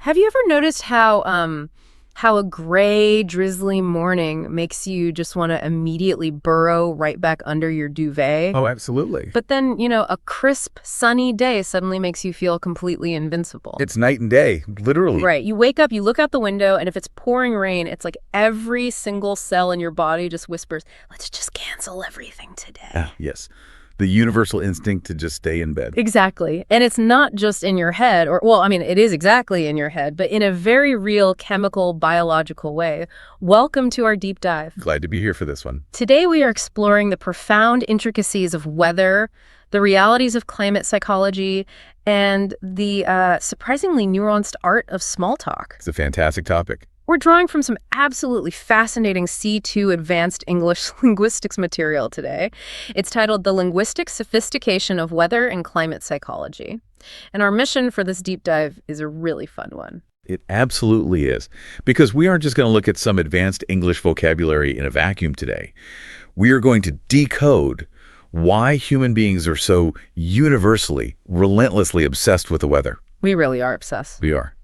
Have you ever noticed how a gray, drizzly morning makes you just want to immediately burrow right back under your duvet? Oh, absolutely. But then, a crisp, sunny day suddenly makes you feel completely invincible. It's night and day, literally. Right. You wake up, you look out the window, and if it's pouring rain, it's like every single cell in your body just whispers, let's just cancel everything today. Yes. The universal instinct to just stay in bed. Exactly. And it's not just in your head, it is exactly in your head, but in a very real chemical, biological way. Welcome to our deep dive. Glad to be here for this one. Today we are exploring the profound intricacies of weather, the realities of climate psychology, and the surprisingly nuanced art of small talk. It's a fantastic topic. We're drawing from some absolutely fascinating C2 advanced English linguistics material today. It's titled The Linguistic Sophistication of Weather and Climate Psychology. And our mission for this deep dive is a really fun one. It absolutely is. Because we aren't just going to look at some advanced English vocabulary in a vacuum today. We are going to decode why human beings are so universally, relentlessly obsessed with the weather. We really are obsessed. We are.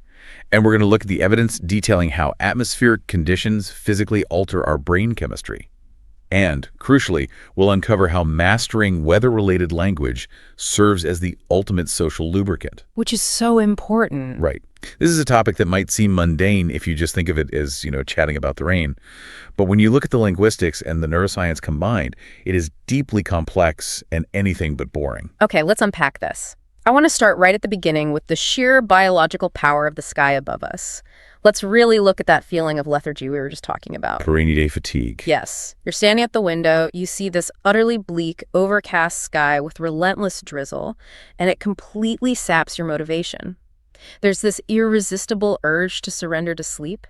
And we're going to look at the evidence detailing how atmospheric conditions physically alter our brain chemistry. And, crucially, we'll uncover how mastering weather-related language serves as the ultimate social lubricant. Which is so important. Right. This is a topic that might seem mundane if you just think of it as, chatting about the rain. But when you look at the linguistics and the neuroscience combined, it is deeply complex and anything but boring. Okay, let's unpack this. I want to start right at the beginning with the sheer biological power of the sky above us. Let's really look at that feeling of lethargy we were just talking about. Rainy day fatigue. Yes. You're standing at the window, you see this utterly bleak, overcast sky with relentless drizzle, and it completely saps your motivation. There's this irresistible urge to surrender to sleep.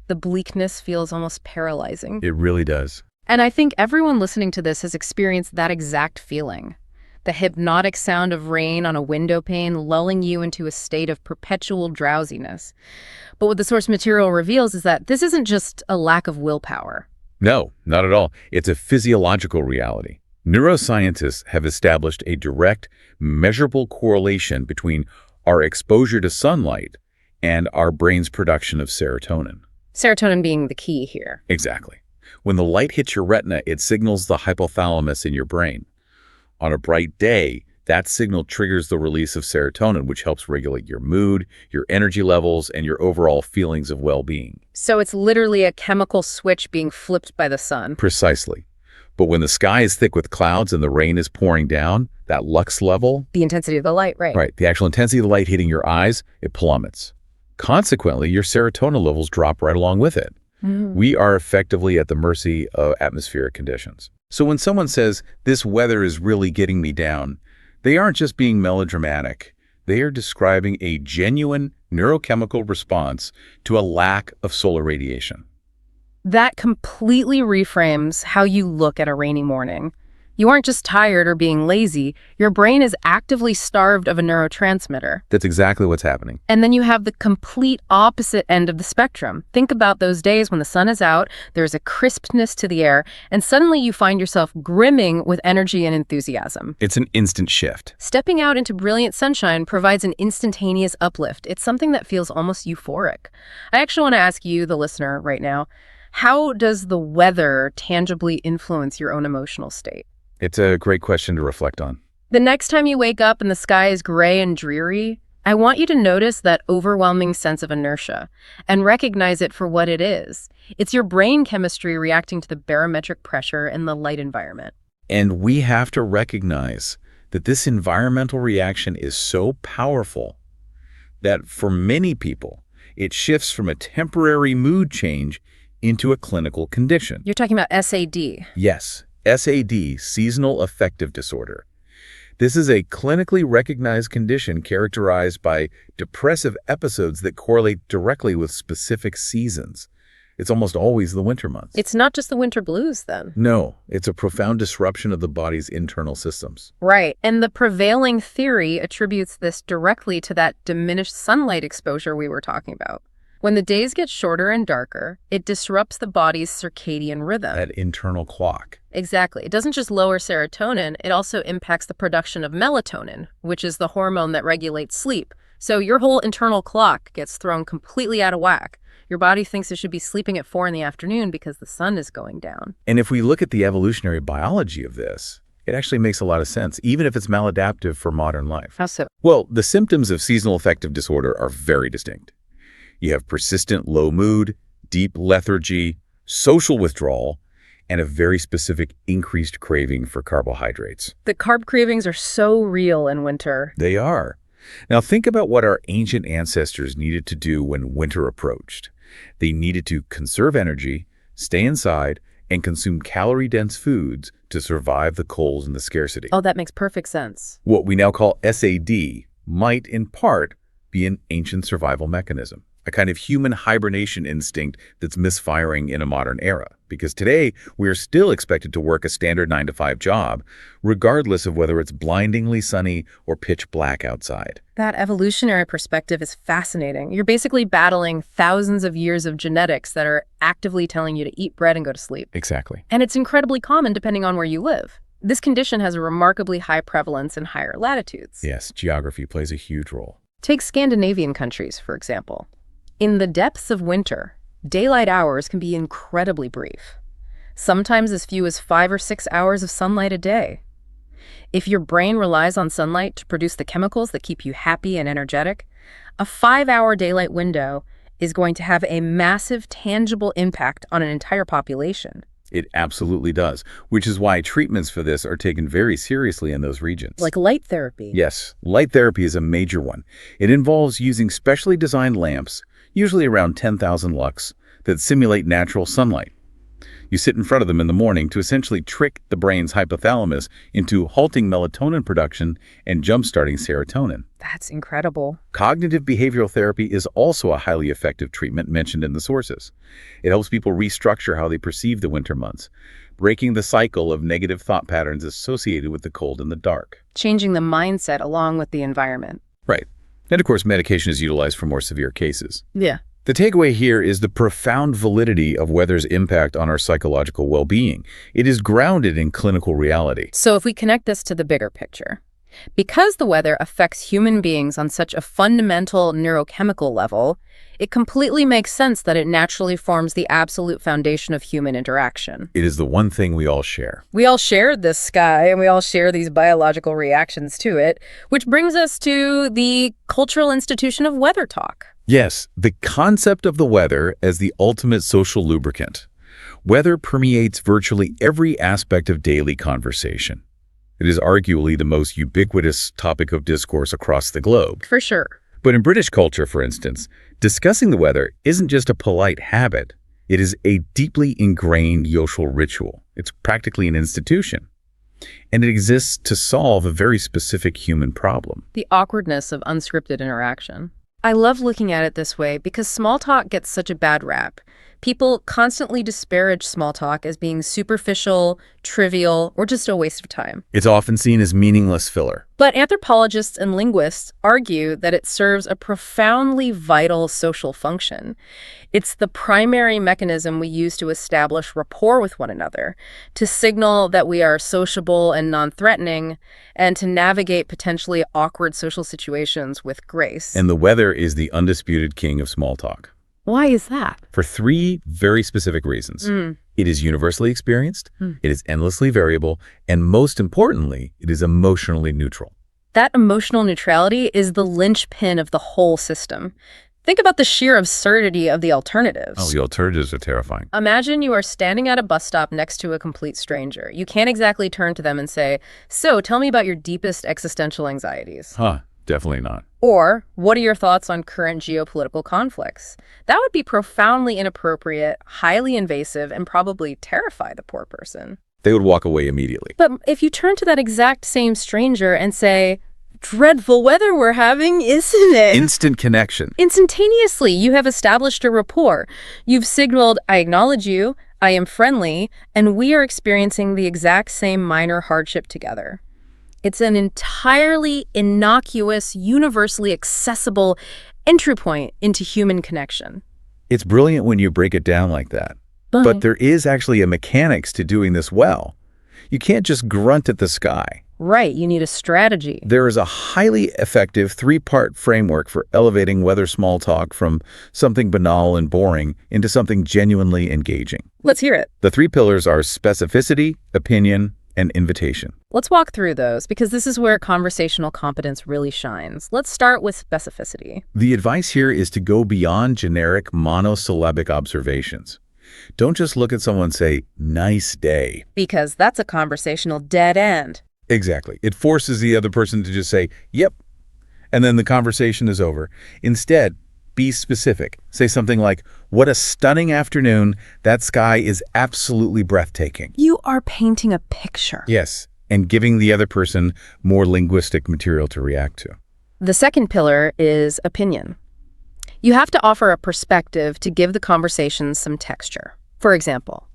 The bleakness feels almost paralyzing. It really does. And I think everyone listening to this has experienced that exact feeling. The hypnotic sound of rain on a window pane lulling you into a state of perpetual drowsiness. But what the source material reveals is that this isn't just a lack of willpower. No, not at all. It's a physiological reality. Neuroscientists have established a direct, measurable correlation between our exposure to sunlight and our brain's production of serotonin. Serotonin being the key here. Exactly. When the light hits your retina, it signals the hypothalamus in your brain. On a bright day, that signal triggers the release of serotonin, which helps regulate your mood, your energy levels, and your overall feelings of well-being. So it's literally a chemical switch being flipped by the sun. Precisely. But when the sky is thick with clouds and the rain is pouring down, that lux level... The intensity of the light, right. Right. The actual intensity of the light hitting your eyes, it plummets. Consequently, your serotonin levels drop right along with it. We are effectively at the mercy of atmospheric conditions. So when someone says, this weather is really getting me down, they aren't just being melodramatic. They are describing a genuine neurochemical response to a lack of solar radiation. That completely reframes how you look at a rainy morning. You aren't just tired or being lazy. Your brain is actively starved of a neurotransmitter. That's exactly what's happening. And then you have the complete opposite end of the spectrum. Think about those days when the sun is out, there's a crispness to the air, and suddenly you find yourself brimming with energy and enthusiasm. It's an instant shift. Stepping out into brilliant sunshine provides an instantaneous uplift. It's something that feels almost euphoric. I actually want to ask you, the listener, right now, how does the weather tangibly influence your own emotional state? It's a great question to reflect on. The next time you wake up and the sky is gray and dreary, I want you to notice that overwhelming sense of inertia and recognize it for what it is. It's your brain chemistry reacting to the barometric pressure in the light environment. And we have to recognize that this environmental reaction is so powerful that for many people, it shifts from a temporary mood change into a clinical condition. You're talking about SAD. Yes. SAD, seasonal affective disorder. This is a clinically recognized condition characterized by depressive episodes that correlate directly with specific seasons. It's almost always the winter months. It's not just the winter blues, then. No, it's a profound disruption of the body's internal systems. Right, and the prevailing theory attributes this directly to that diminished sunlight exposure we were talking about. When the days get shorter and darker, it disrupts the body's circadian rhythm. That internal clock. Exactly. It doesn't just lower serotonin, it also impacts the production of melatonin, which is the hormone that regulates sleep, So your whole internal clock gets thrown completely out of whack. Your body thinks it should be sleeping at 4 in the afternoon because the sun is going down. And if we look at the evolutionary biology of this, it actually makes a lot of sense, even if it's maladaptive for modern life. How so? Well, the symptoms of seasonal affective disorder are very distinct. You have persistent low mood, deep lethargy, social withdrawal, and a very specific increased craving for carbohydrates. The carb cravings are so real in winter. They are. Now think about what our ancient ancestors needed to do when winter approached. They needed to conserve energy, stay inside, and consume calorie-dense foods to survive the cold and the scarcity. Oh, that makes perfect sense. What we now call SAD might, in part, be an ancient survival mechanism, a kind of human hibernation instinct that's misfiring in a modern era. Because today, we are still expected to work a standard 9-to-5 job, regardless of whether it's blindingly sunny or pitch black outside. That evolutionary perspective is fascinating. You're basically battling thousands of years of genetics that are actively telling you to eat bread and go to sleep. Exactly. And it's incredibly common depending on where you live. This condition has a remarkably high prevalence in higher latitudes. Yes, geography plays a huge role. Take Scandinavian countries, for example. In the depths of winter, daylight hours can be incredibly brief, sometimes as few as 5 or 6 hours of sunlight a day. If your brain relies on sunlight to produce the chemicals that keep you happy and energetic, a 5-hour daylight window is going to have a massive, tangible impact on an entire population. It absolutely does, which is why treatments for this are taken very seriously in those regions. Like light therapy. Yes, light therapy is a major one. It involves using specially designed lamps, usually around 10,000 lux, that simulate natural sunlight. You sit in front of them in the morning to essentially trick the brain's hypothalamus into halting melatonin production and jump-starting serotonin. That's incredible. Cognitive behavioral therapy is also a highly effective treatment mentioned in the sources. It helps people restructure how they perceive the winter months, breaking the cycle of negative thought patterns associated with the cold and the dark. Changing the mindset along with the environment. Right. And of course, medication is utilized for more severe cases. Yeah. The takeaway here is the profound validity of weather's impact on our psychological well-being. It is grounded in clinical reality. So if we connect this to the bigger picture, because the weather affects human beings on such a fundamental neurochemical level, it completely makes sense that it naturally forms the absolute foundation of human interaction. It is the one thing we all share. We all share this sky, and we all share these biological reactions to it, which brings us to the cultural institution of weather talk. Yes, the concept of the weather as the ultimate social lubricant. Weather permeates virtually every aspect of daily conversation. It is arguably the most ubiquitous topic of discourse across the globe. For sure. But in British culture, for instance, discussing the weather isn't just a polite habit. It is a deeply ingrained social ritual. It's practically an institution. And it exists to solve a very specific human problem. The awkwardness of unscripted interaction. I love looking at it this way because small talk gets such a bad rap. People constantly disparage small talk as being superficial, trivial, or just a waste of time. It's often seen as meaningless filler. But anthropologists and linguists argue that it serves a profoundly vital social function. It's the primary mechanism we use to establish rapport with one another, to signal that we are sociable and non-threatening, and to navigate potentially awkward social situations with grace. And the weather is the undisputed king of small talk. Why is that? For 3 very specific reasons. It is universally experienced, it is endlessly variable, and most importantly, it is emotionally neutral. That emotional neutrality is the linchpin of the whole system. Think about the sheer absurdity of the alternatives. Oh, the alternatives are terrifying. Imagine you are standing at a bus stop next to a complete stranger. You can't exactly turn to them and say, "So, tell me about your deepest existential anxieties." Definitely not. Or, what are your thoughts on current geopolitical conflicts? That would be profoundly inappropriate, highly invasive, and probably terrify the poor person. They would walk away immediately. But if you turn to that exact same stranger and say, "Dreadful weather we're having, isn't it?" Instant connection. Instantaneously, you have established a rapport. You've signaled, "I acknowledge you, I am friendly, and we are experiencing the exact same minor hardship together." It's an entirely innocuous, universally accessible entry point into human connection. It's brilliant when you break it down like that. But there is actually a mechanics to doing this well. You can't just grunt at the sky. Right, you need a strategy. There is a highly effective three-part framework for elevating weather small talk from something banal and boring into something genuinely engaging. Let's hear it. The three pillars are specificity, opinion, and invitation. Let's walk through those, because this is where conversational competence really shines. Let's start with specificity. The advice here is to go beyond generic monosyllabic observations. Don't just look at someone and say, "Nice day." Because that's a conversational dead end. Exactly. It forces the other person to just say, "Yep," and then the conversation is over. Instead, be specific. Say something like, "What a stunning afternoon. That sky is absolutely breathtaking." You are painting a picture. Yes, and giving the other person more linguistic material to react to. The second pillar is opinion. You have to offer a perspective to give the conversation some texture. For example,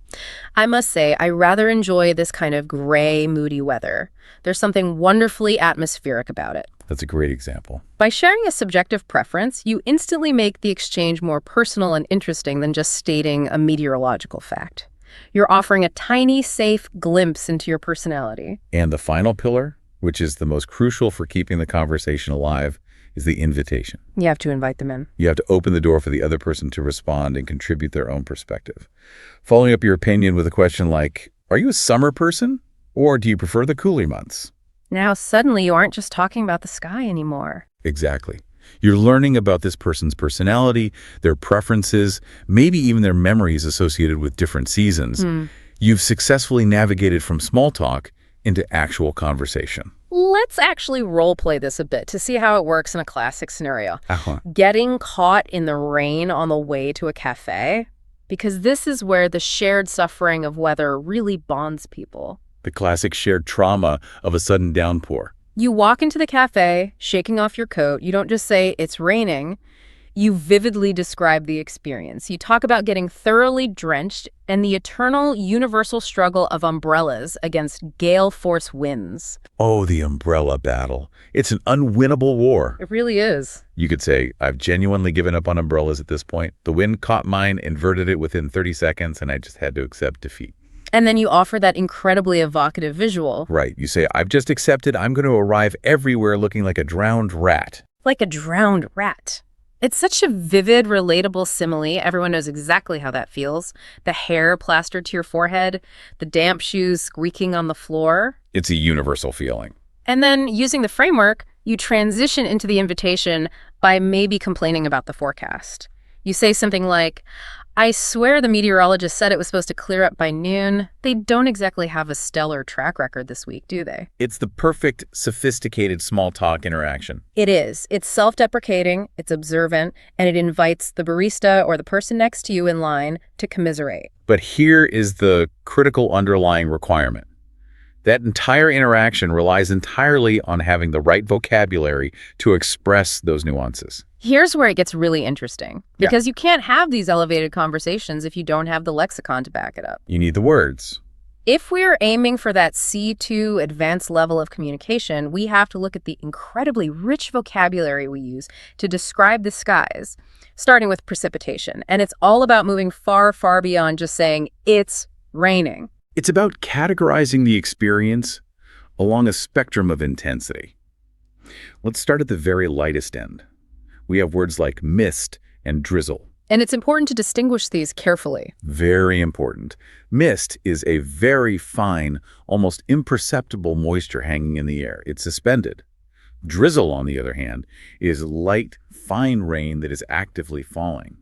I must say I rather enjoy this kind of gray, moody weather. There's something wonderfully atmospheric about it. That's a great example. By sharing a subjective preference, you instantly make the exchange more personal and interesting than just stating a meteorological fact. You're offering a tiny, safe glimpse into your personality. And the final pillar, which is the most crucial for keeping the conversation alive, is the invitation. You have to invite them in. You have to open the door for the other person to respond and contribute their own perspective. Following up your opinion with a question like, "Are you a summer person, or do you prefer the cooler months?" Now suddenly you aren't just talking about the sky anymore. Exactly. You're learning about this person's personality, their preferences, maybe even their memories associated with different seasons. You've successfully navigated from small talk into actual conversation. Let's actually role play this a bit to see how it works in a classic scenario. Uh-huh. Getting caught in the rain on the way to a cafe, because this is where the shared suffering of weather really bonds people. The classic shared trauma of a sudden downpour. You walk into the cafe, shaking off your coat. You don't just say, "It's raining." You vividly describe the experience. You talk about getting thoroughly drenched and the eternal universal struggle of umbrellas against gale force winds. Oh, the umbrella battle. It's an unwinnable war. It really is. You could say, "I've genuinely given up on umbrellas at this point. The wind caught mine, inverted it within 30 seconds, and I just had to accept defeat." And then you offer that incredibly evocative visual. Right. You say, "I've just accepted I'm going to arrive everywhere looking like a drowned rat." Like a drowned rat. It's such a vivid, relatable simile. Everyone knows exactly how that feels. The hair plastered to your forehead, the damp shoes squeaking on the floor. It's a universal feeling. And then, using the framework, you transition into the invitation by maybe complaining about the forecast. You say something like, "I swear the meteorologist said it was supposed to clear up by noon. They don't exactly have a stellar track record this week, do they?" It's the perfect, sophisticated small talk interaction. It is. It's self-deprecating, it's observant, and it invites the barista or the person next to you in line to commiserate. But here is the critical underlying requirement. That entire interaction relies entirely on having the right vocabulary to express those nuances. Here's where it gets really interesting, because you can't have these elevated conversations if you don't have the lexicon to back it up. You need the words. If we're aiming for that C2 advanced level of communication, we have to look at the incredibly rich vocabulary we use to describe the skies, starting with precipitation. And it's all about moving far, far beyond just saying, "It's raining." It's about categorizing the experience along a spectrum of intensity. Let's start at the very lightest end. We have words like mist and drizzle. And it's important to distinguish these carefully. Very important. Mist is a very fine, almost imperceptible moisture hanging in the air. It's suspended. Drizzle, on the other hand, is light, fine rain that is actively falling.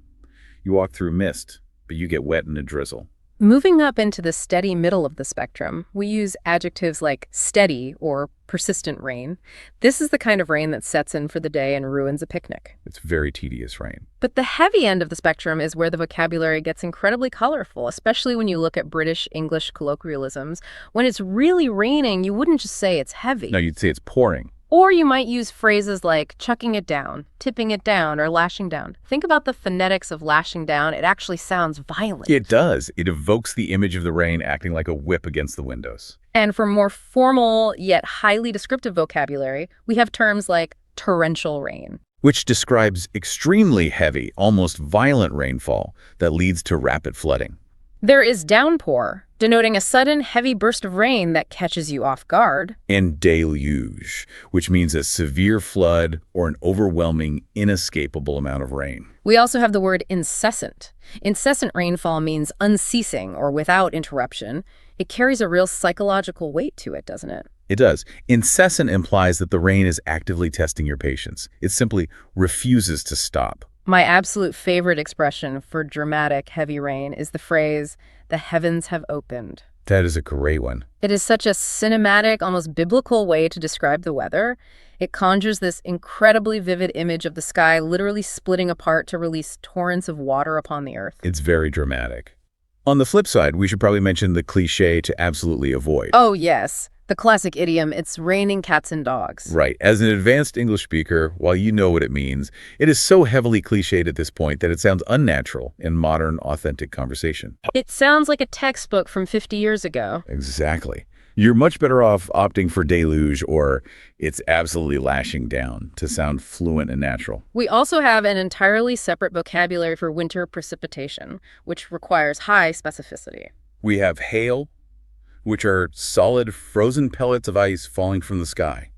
You walk through mist, but you get wet in a drizzle. Moving up into the steady middle of the spectrum, we use adjectives like steady or persistent rain. This is the kind of rain that sets in for the day and ruins a picnic. It's very tedious rain. But the heavy end of the spectrum is where the vocabulary gets incredibly colorful, especially when you look at British English colloquialisms. When it's really raining, you wouldn't just say it's heavy. No, you'd say it's pouring. Or you might use phrases like chucking it down, tipping it down, or lashing down. Think about the phonetics of lashing down. It actually sounds violent. It does. It evokes the image of the rain acting like a whip against the windows. And for more formal yet highly descriptive vocabulary, we have terms like torrential rain, which describes extremely heavy, almost violent rainfall that leads to rapid flooding. There is downpour, denoting a sudden, heavy burst of rain that catches you off guard. And deluge, which means a severe flood or an overwhelming, inescapable amount of rain. We also have the word incessant. Incessant rainfall means unceasing or without interruption. It carries a real psychological weight to it, doesn't it? It does. Incessant implies that the rain is actively testing your patience. It simply refuses to stop. My absolute favorite expression for dramatic, heavy rain is the phrase, "the heavens have opened." That is a great one. It is such a cinematic, almost biblical way to describe the weather. It conjures this incredibly vivid image of the sky literally splitting apart to release torrents of water upon the earth. It's very dramatic. On the flip side, we should probably mention the cliché to absolutely avoid. Oh, yes. The classic idiom, "it's raining cats and dogs." Right. As an advanced English speaker, while you know what it means, it is so heavily cliched at this point that it sounds unnatural in modern, authentic conversation. It sounds like a textbook from 50 years ago. Exactly. You're much better off opting for deluge or it's absolutely lashing down to sound fluent and natural. We also have an entirely separate vocabulary for winter precipitation, which requires high specificity. We have hail, which are solid, frozen pellets of ice falling from the sky.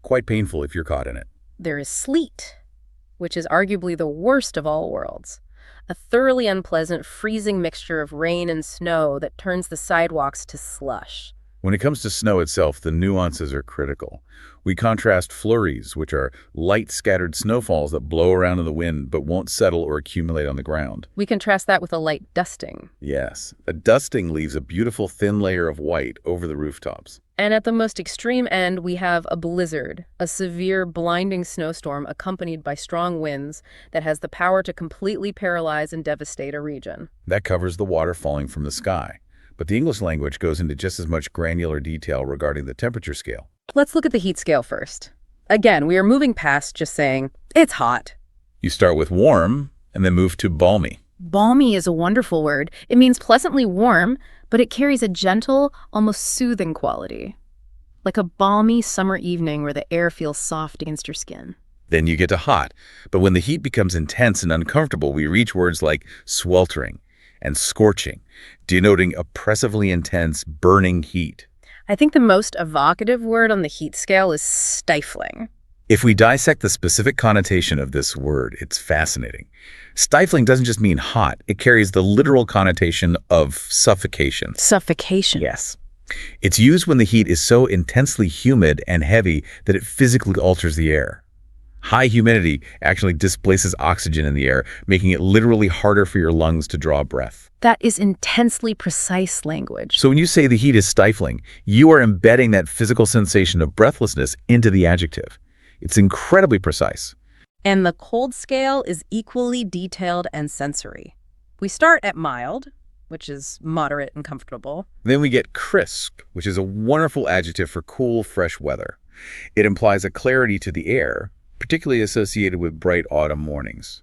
Quite painful if you're caught in it. There is sleet, which is arguably the worst of all worlds. A thoroughly unpleasant, freezing mixture of rain and snow that turns the sidewalks to slush. When it comes to snow itself, the nuances are critical. We contrast flurries, which are light scattered snowfalls that blow around in the wind but won't settle or accumulate on the ground. We contrast that with a light dusting. Yes, a dusting leaves a beautiful thin layer of white over the rooftops. And at the most extreme end, we have a blizzard, a severe, blinding snowstorm accompanied by strong winds that has the power to completely paralyze and devastate a region. That covers the water falling from the sky. But the English language goes into just as much granular detail regarding the temperature scale. Let's look at the heat scale first. Again, we are moving past just saying, "it's hot." You start with warm and then move to balmy. Balmy is a wonderful word. It means pleasantly warm, but it carries a gentle, almost soothing quality. Like a balmy summer evening where the air feels soft against your skin. Then you get to hot. But when the heat becomes intense and uncomfortable, we reach words like sweltering and scorching, denoting oppressively intense, burning heat. I think the most evocative word on the heat scale is stifling. If we dissect the specific connotation of this word, it's fascinating. Stifling doesn't just mean hot. It carries the literal connotation of suffocation. Suffocation. Yes. It's used when the heat is so intensely humid and heavy that it physically alters the air. High humidity actually displaces oxygen in the air, making it literally harder for your lungs to draw breath. That is intensely precise language. So when you say the heat is stifling, you are embedding that physical sensation of breathlessness into the adjective. It's incredibly precise. And the cold scale is equally detailed and sensory. We start at mild, which is moderate and comfortable. Then we get crisp, which is a wonderful adjective for cool, fresh weather. It implies a clarity to the air, particularly associated with bright autumn mornings.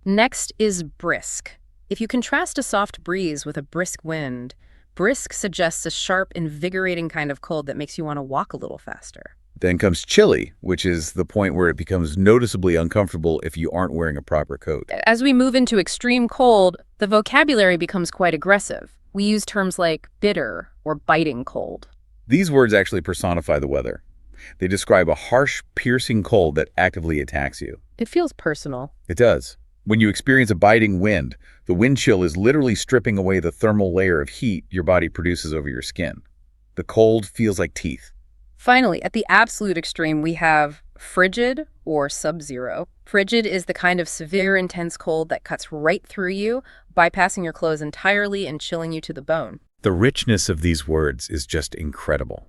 Next is brisk. If you contrast a soft breeze with a brisk wind, brisk suggests a sharp, invigorating kind of cold that makes you want to walk a little faster. Then comes chilly, which is the point where it becomes noticeably uncomfortable if you aren't wearing a proper coat. As we move into extreme cold, the vocabulary becomes quite aggressive. We use terms like bitter or biting cold. These words actually personify the weather. They describe a harsh, piercing cold that actively attacks you. It feels personal. It does. When you experience a biting wind, the wind chill is literally stripping away the thermal layer of heat your body produces over your skin. The cold feels like teeth. Finally, at the absolute extreme, we have frigid or sub-zero. Frigid is the kind of severe, intense cold that cuts right through you, bypassing your clothes entirely and chilling you to the bone. The richness of these words is just incredible.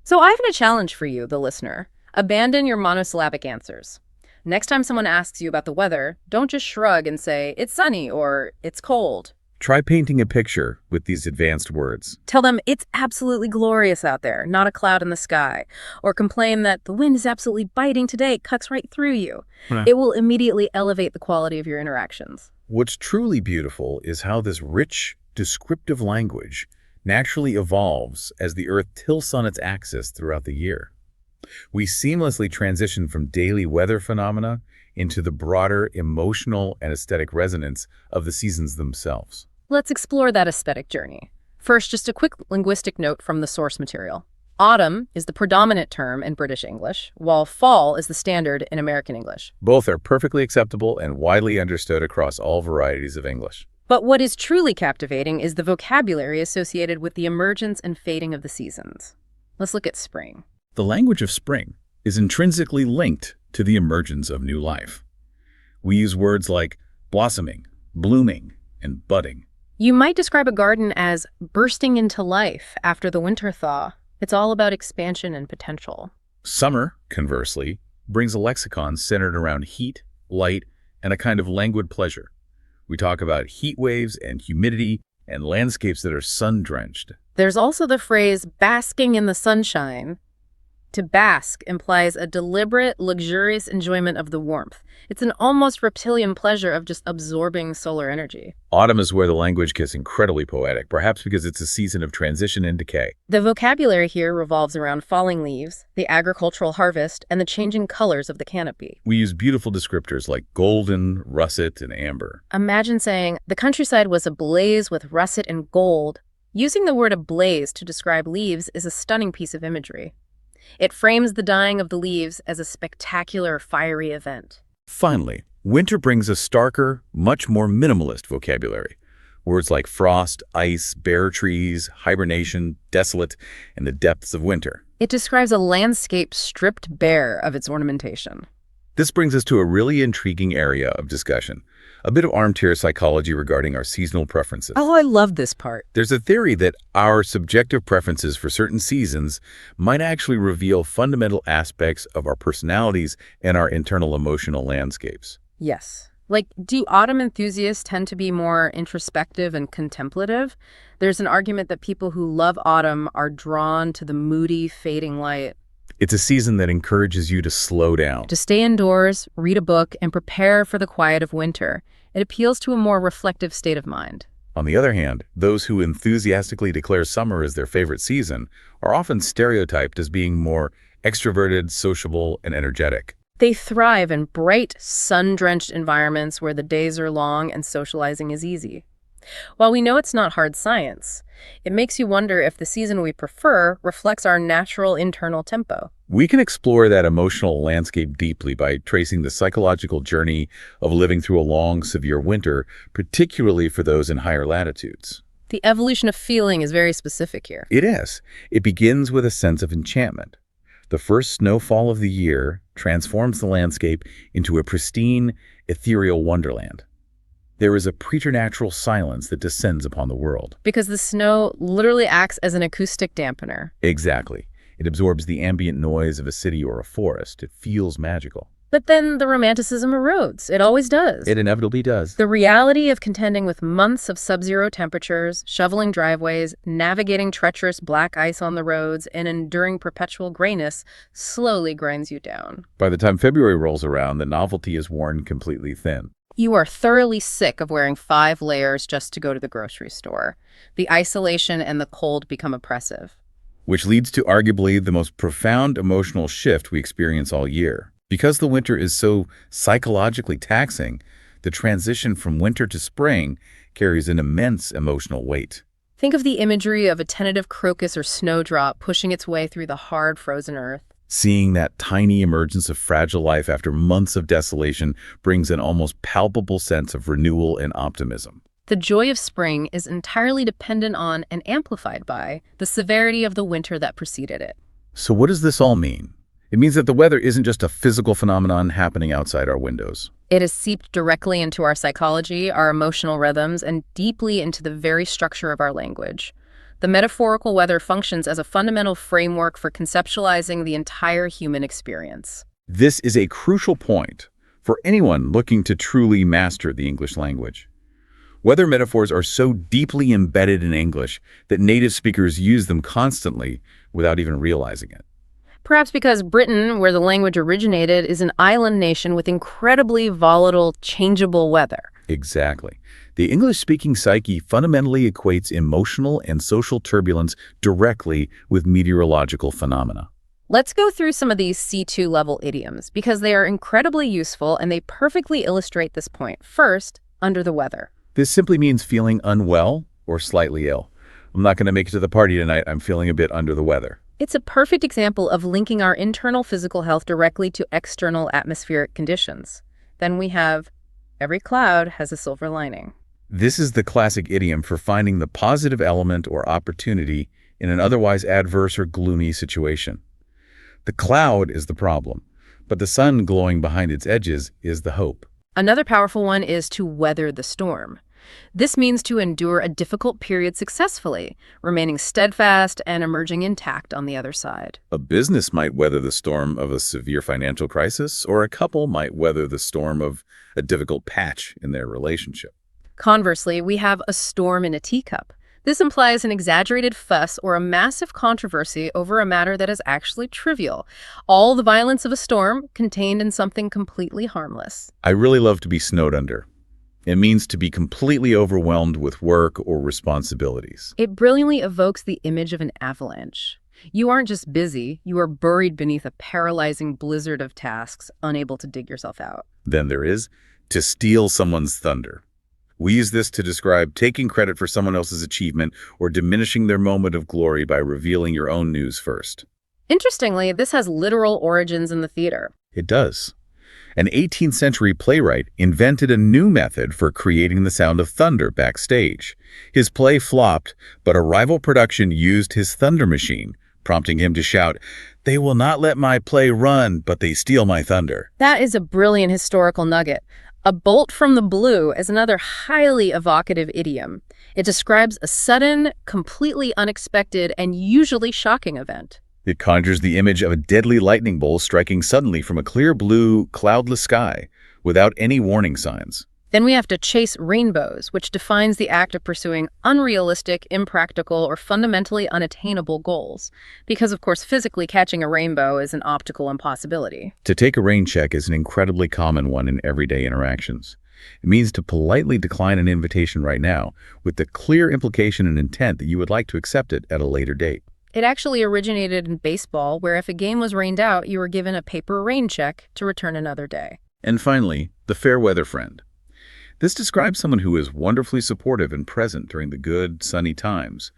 So I have a challenge for you, the listener. Abandon your monosyllabic answers. Next time someone asks you about the weather, don't just shrug and say, "it's sunny" or "it's cold." Try painting a picture with these advanced words. Tell them it's absolutely glorious out there, not a cloud in the sky. Or complain that the wind is absolutely biting today, it cuts right through you. Right. It will immediately elevate the quality of your interactions. What's truly beautiful is how this rich, descriptive language naturally evolves as the Earth tilts on its axis throughout the year. We seamlessly transition from daily weather phenomena into the broader emotional and aesthetic resonance of the seasons themselves. Let's explore that aesthetic journey. First, just a quick linguistic note from the source material. Autumn is the predominant term in British English, while fall is the standard in American English. Both are perfectly acceptable and widely understood across all varieties of English. But what is truly captivating is the vocabulary associated with the emergence and fading of the seasons. Let's look at spring. The language of spring is intrinsically linked to the emergence of new life. We use words like blossoming, blooming, and budding. You might describe a garden as bursting into life after the winter thaw. It's all about expansion and potential. Summer, conversely, brings a lexicon centered around heat, light, and a kind of languid pleasure. We talk about heat waves and humidity and landscapes that are sun-drenched. There's also the phrase basking in the sunshine. To bask implies a deliberate, luxurious enjoyment of the warmth. It's an almost reptilian pleasure of just absorbing solar energy. Autumn is where the language gets incredibly poetic, perhaps because it's a season of transition and decay. The vocabulary here revolves around falling leaves, the agricultural harvest, and the changing colors of the canopy. We use beautiful descriptors like golden, russet, and amber. Imagine saying, the countryside was ablaze with russet and gold. Using the word ablaze to describe leaves is a stunning piece of imagery. It frames the dying of the leaves as a spectacular, fiery event. Finally, winter brings a starker, much more minimalist vocabulary. Words like frost, ice, bare trees, hibernation, desolate, and the depths of winter. It describes a landscape stripped bare of its ornamentation. This brings us to a really intriguing area of discussion, a bit of armchair psychology regarding our seasonal preferences. Oh, I love this part. There's a theory that our subjective preferences for certain seasons might actually reveal fundamental aspects of our personalities and our internal emotional landscapes. Yes. Like, do autumn enthusiasts tend to be more introspective and contemplative? There's an argument that people who love autumn are drawn to the moody, fading light. It's a season that encourages you to slow down. To stay indoors, read a book, and prepare for the quiet of winter. It appeals to a more reflective state of mind. On the other hand, those who enthusiastically declare summer as their favorite season are often stereotyped as being more extroverted, sociable, and energetic. They thrive in bright, sun-drenched environments where the days are long and socializing is easy. While we know it's not hard science, it makes you wonder if the season we prefer reflects our natural internal tempo. We can explore that emotional landscape deeply by tracing the psychological journey of living through a long, severe winter, particularly for those in higher latitudes. The evolution of feeling is very specific here. It is. It begins with a sense of enchantment. The first snowfall of the year transforms the landscape into a pristine, ethereal wonderland. There is a preternatural silence that descends upon the world. Because the snow literally acts as an acoustic dampener. Exactly. It absorbs the ambient noise of a city or a forest. It feels magical. But then the romanticism erodes. It always does. It inevitably does. The reality of contending with months of sub-zero temperatures, shoveling driveways, navigating treacherous black ice on the roads, and enduring perpetual grayness slowly grinds you down. By the time February rolls around, the novelty is worn completely thin. You are thoroughly sick of wearing 5 layers just to go to the grocery store. The isolation and the cold become oppressive. Which leads to arguably the most profound emotional shift we experience all year. Because the winter is so psychologically taxing, the transition from winter to spring carries an immense emotional weight. Think of the imagery of a tentative crocus or snowdrop pushing its way through the hard, frozen earth. Seeing that tiny emergence of fragile life after months of desolation brings an almost palpable sense of renewal and optimism. The joy of spring is entirely dependent on and amplified by the severity of the winter that preceded it. So what does this all mean? It means that the weather isn't just a physical phenomenon happening outside our windows. It has seeped directly into our psychology, our emotional rhythms, and deeply into the very structure of our language. The metaphorical weather functions as a fundamental framework for conceptualizing the entire human experience. This is a crucial point for anyone looking to truly master the English language. Weather metaphors are so deeply embedded in English that native speakers use them constantly without even realizing it. Perhaps because Britain, where the language originated, is an island nation with incredibly volatile, changeable weather. Exactly. The English-speaking psyche fundamentally equates emotional and social turbulence directly with meteorological phenomena. Let's go through some of these C2 level idioms because they are incredibly useful and they perfectly illustrate this point. First, under the weather. This simply means feeling unwell or slightly ill. I'm not going to make it to the party tonight. I'm feeling a bit under the weather. It's a perfect example of linking our internal physical health directly to external atmospheric conditions. Then we have, every cloud has a silver lining. This is the classic idiom for finding the positive element or opportunity in an otherwise adverse or gloomy situation. The cloud is the problem, but the sun glowing behind its edges is the hope. Another powerful one is to weather the storm. This means to endure a difficult period successfully, remaining steadfast and emerging intact on the other side. A business might weather the storm of a severe financial crisis, or a couple might weather the storm of a difficult patch in their relationship. Conversely, we have a storm in a teacup. This implies an exaggerated fuss or a massive controversy over a matter that is actually trivial. All the violence of a storm contained in something completely harmless. I really love to be snowed under. It means to be completely overwhelmed with work or responsibilities. It brilliantly evokes the image of an avalanche. You aren't just busy, you are buried beneath a paralyzing blizzard of tasks, unable to dig yourself out. Then there is to steal someone's thunder. We use this to describe taking credit for someone else's achievement or diminishing their moment of glory by revealing your own news first. Interestingly, this has literal origins in the theater. It does. An 18th century playwright invented a new method for creating the sound of thunder backstage. His play flopped, but a rival production used his thunder machine, prompting him to shout, "They will not let my play run, but they steal my thunder." That is a brilliant historical nugget. A bolt from the blue is another highly evocative idiom. It describes a sudden, completely unexpected, and usually shocking event. It conjures the image of a deadly lightning bolt striking suddenly from a clear blue, cloudless sky, without any warning signs. Then we have to chase rainbows, which defines the act of pursuing unrealistic, impractical, or fundamentally unattainable goals. Because, of course, physically catching a rainbow is an optical impossibility. To take a rain check is an incredibly common one in everyday interactions. It means to politely decline an invitation right now, with the clear implication and intent that you would like to accept it at a later date. It actually originated in baseball, where if a game was rained out, you were given a paper rain check to return another day. And finally, the fair weather friend. This describes someone who is wonderfully supportive and present during the good, sunny times.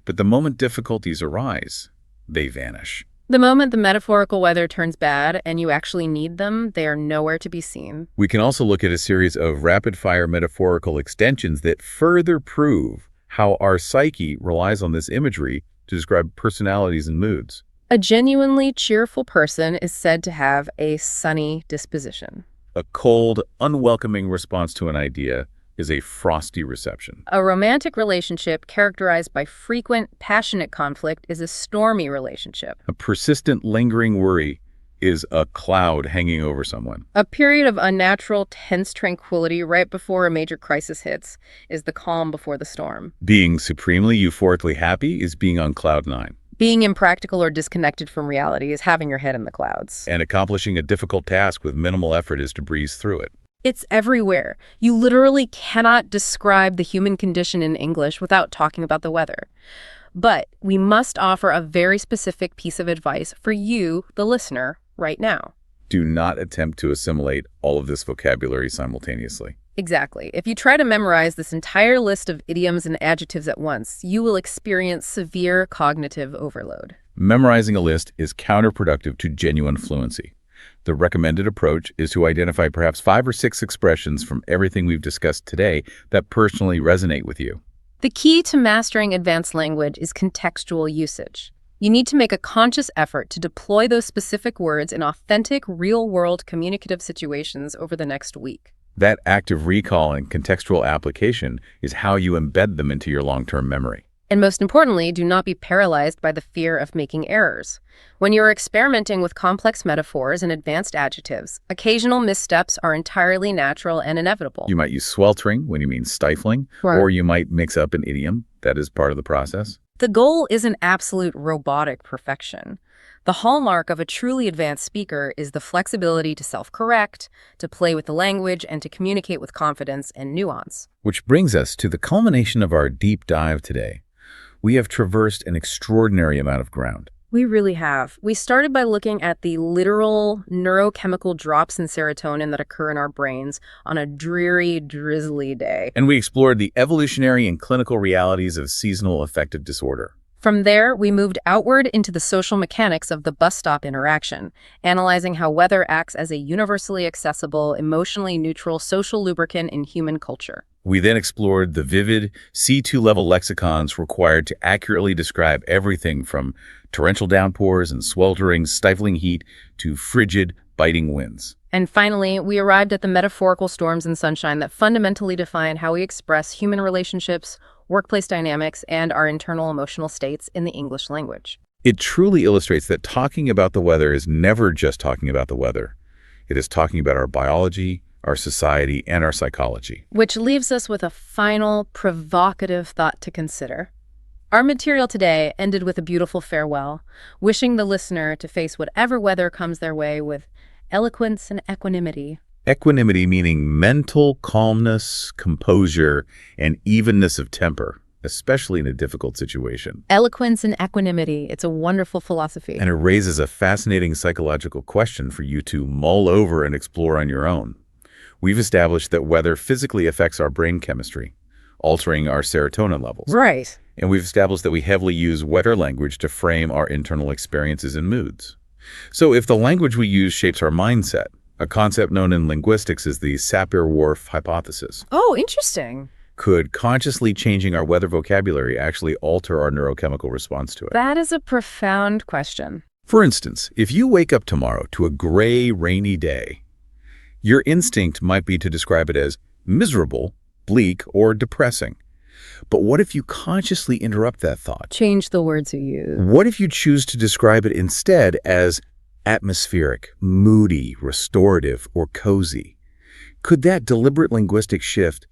But the moment difficulties arise, they vanish. The moment the metaphorical weather turns bad and you actually need them, they are nowhere to be seen. We can also look at a series of rapid-fire metaphorical extensions that further prove how our psyche relies on this imagery to describe personalities and moods. A genuinely cheerful person is said to have a sunny disposition. A cold, unwelcoming response to an idea is a frosty reception. A romantic relationship characterized by frequent, passionate conflict is a stormy relationship. A persistent, lingering worry is a cloud hanging over someone. A period of unnatural, tense tranquility right before a major crisis hits is the calm before the storm. Being supremely euphorically happy is being on cloud nine. Being impractical or disconnected from reality is having your head in the clouds. And accomplishing a difficult task with minimal effort is to breeze through it. It's everywhere. You literally cannot describe the human condition in English without talking about the weather. But we must offer a very specific piece of advice for you, the listener, right now. Do not attempt to assimilate all of this vocabulary simultaneously. Exactly. If you try to memorize this entire list of idioms and adjectives at once, you will experience severe cognitive overload. Memorizing a list is counterproductive to genuine fluency. The recommended approach is to identify perhaps 5 or 6 expressions from everything we've discussed today that personally resonate with you. The key to mastering advanced language is contextual usage. You need to make a conscious effort to deploy those specific words in authentic, real-world communicative situations over the next week. That active recall and contextual application is how you embed them into your long-term memory. And most importantly, do not be paralyzed by the fear of making errors. When you're experimenting with complex metaphors and advanced adjectives, occasional missteps are entirely natural and inevitable. You might use sweltering when you mean stifling, or you might mix up an idiom. That is part of the process. The goal isn't absolute robotic perfection. The hallmark of a truly advanced speaker is the flexibility to self-correct, to play with the language, and to communicate with confidence and nuance. Which brings us to the culmination of our deep dive today. We have traversed an extraordinary amount of ground. We really have. We started by looking at the literal neurochemical drops in serotonin that occur in our brains on a dreary, drizzly day. And we explored the evolutionary and clinical realities of seasonal affective disorder. From there, we moved outward into the social mechanics of the bus stop interaction, analyzing how weather acts as a universally accessible, emotionally neutral social lubricant in human culture. We then explored the vivid C2-level lexicons required to accurately describe everything from torrential downpours and sweltering, stifling heat to frigid, biting winds. And finally, we arrived at the metaphorical storms and sunshine that fundamentally define how we express human relationships, workplace dynamics, and our internal emotional states in the English language. It truly illustrates that talking about the weather is never just talking about the weather. It is talking about our biology, our society, and our psychology. Which leaves us with a final, provocative thought to consider. Our material today ended with a beautiful farewell, wishing the listener to face whatever weather comes their way with eloquence and equanimity. Equanimity meaning mental calmness, composure, and evenness of temper, especially in a difficult situation. Eloquence and equanimity. It's a wonderful philosophy. And it raises a fascinating psychological question for you to mull over and explore on your own. We've established that weather physically affects our brain chemistry, altering our serotonin levels. Right. And we've established that we heavily use weather language to frame our internal experiences and moods. So if the language we use shapes our mindset, a concept known in linguistics as the Sapir-Whorf hypothesis, Oh, interesting. could consciously changing our weather vocabulary actually alter our neurochemical response to it? That is a profound question. For instance, if you wake up tomorrow to a gray, rainy day, your instinct might be to describe it as miserable, bleak, or depressing. But what if you consciously interrupt that thought? Change the words you use. What if you choose to describe it instead as atmospheric, moody, restorative, or cozy? Could that deliberate linguistic shift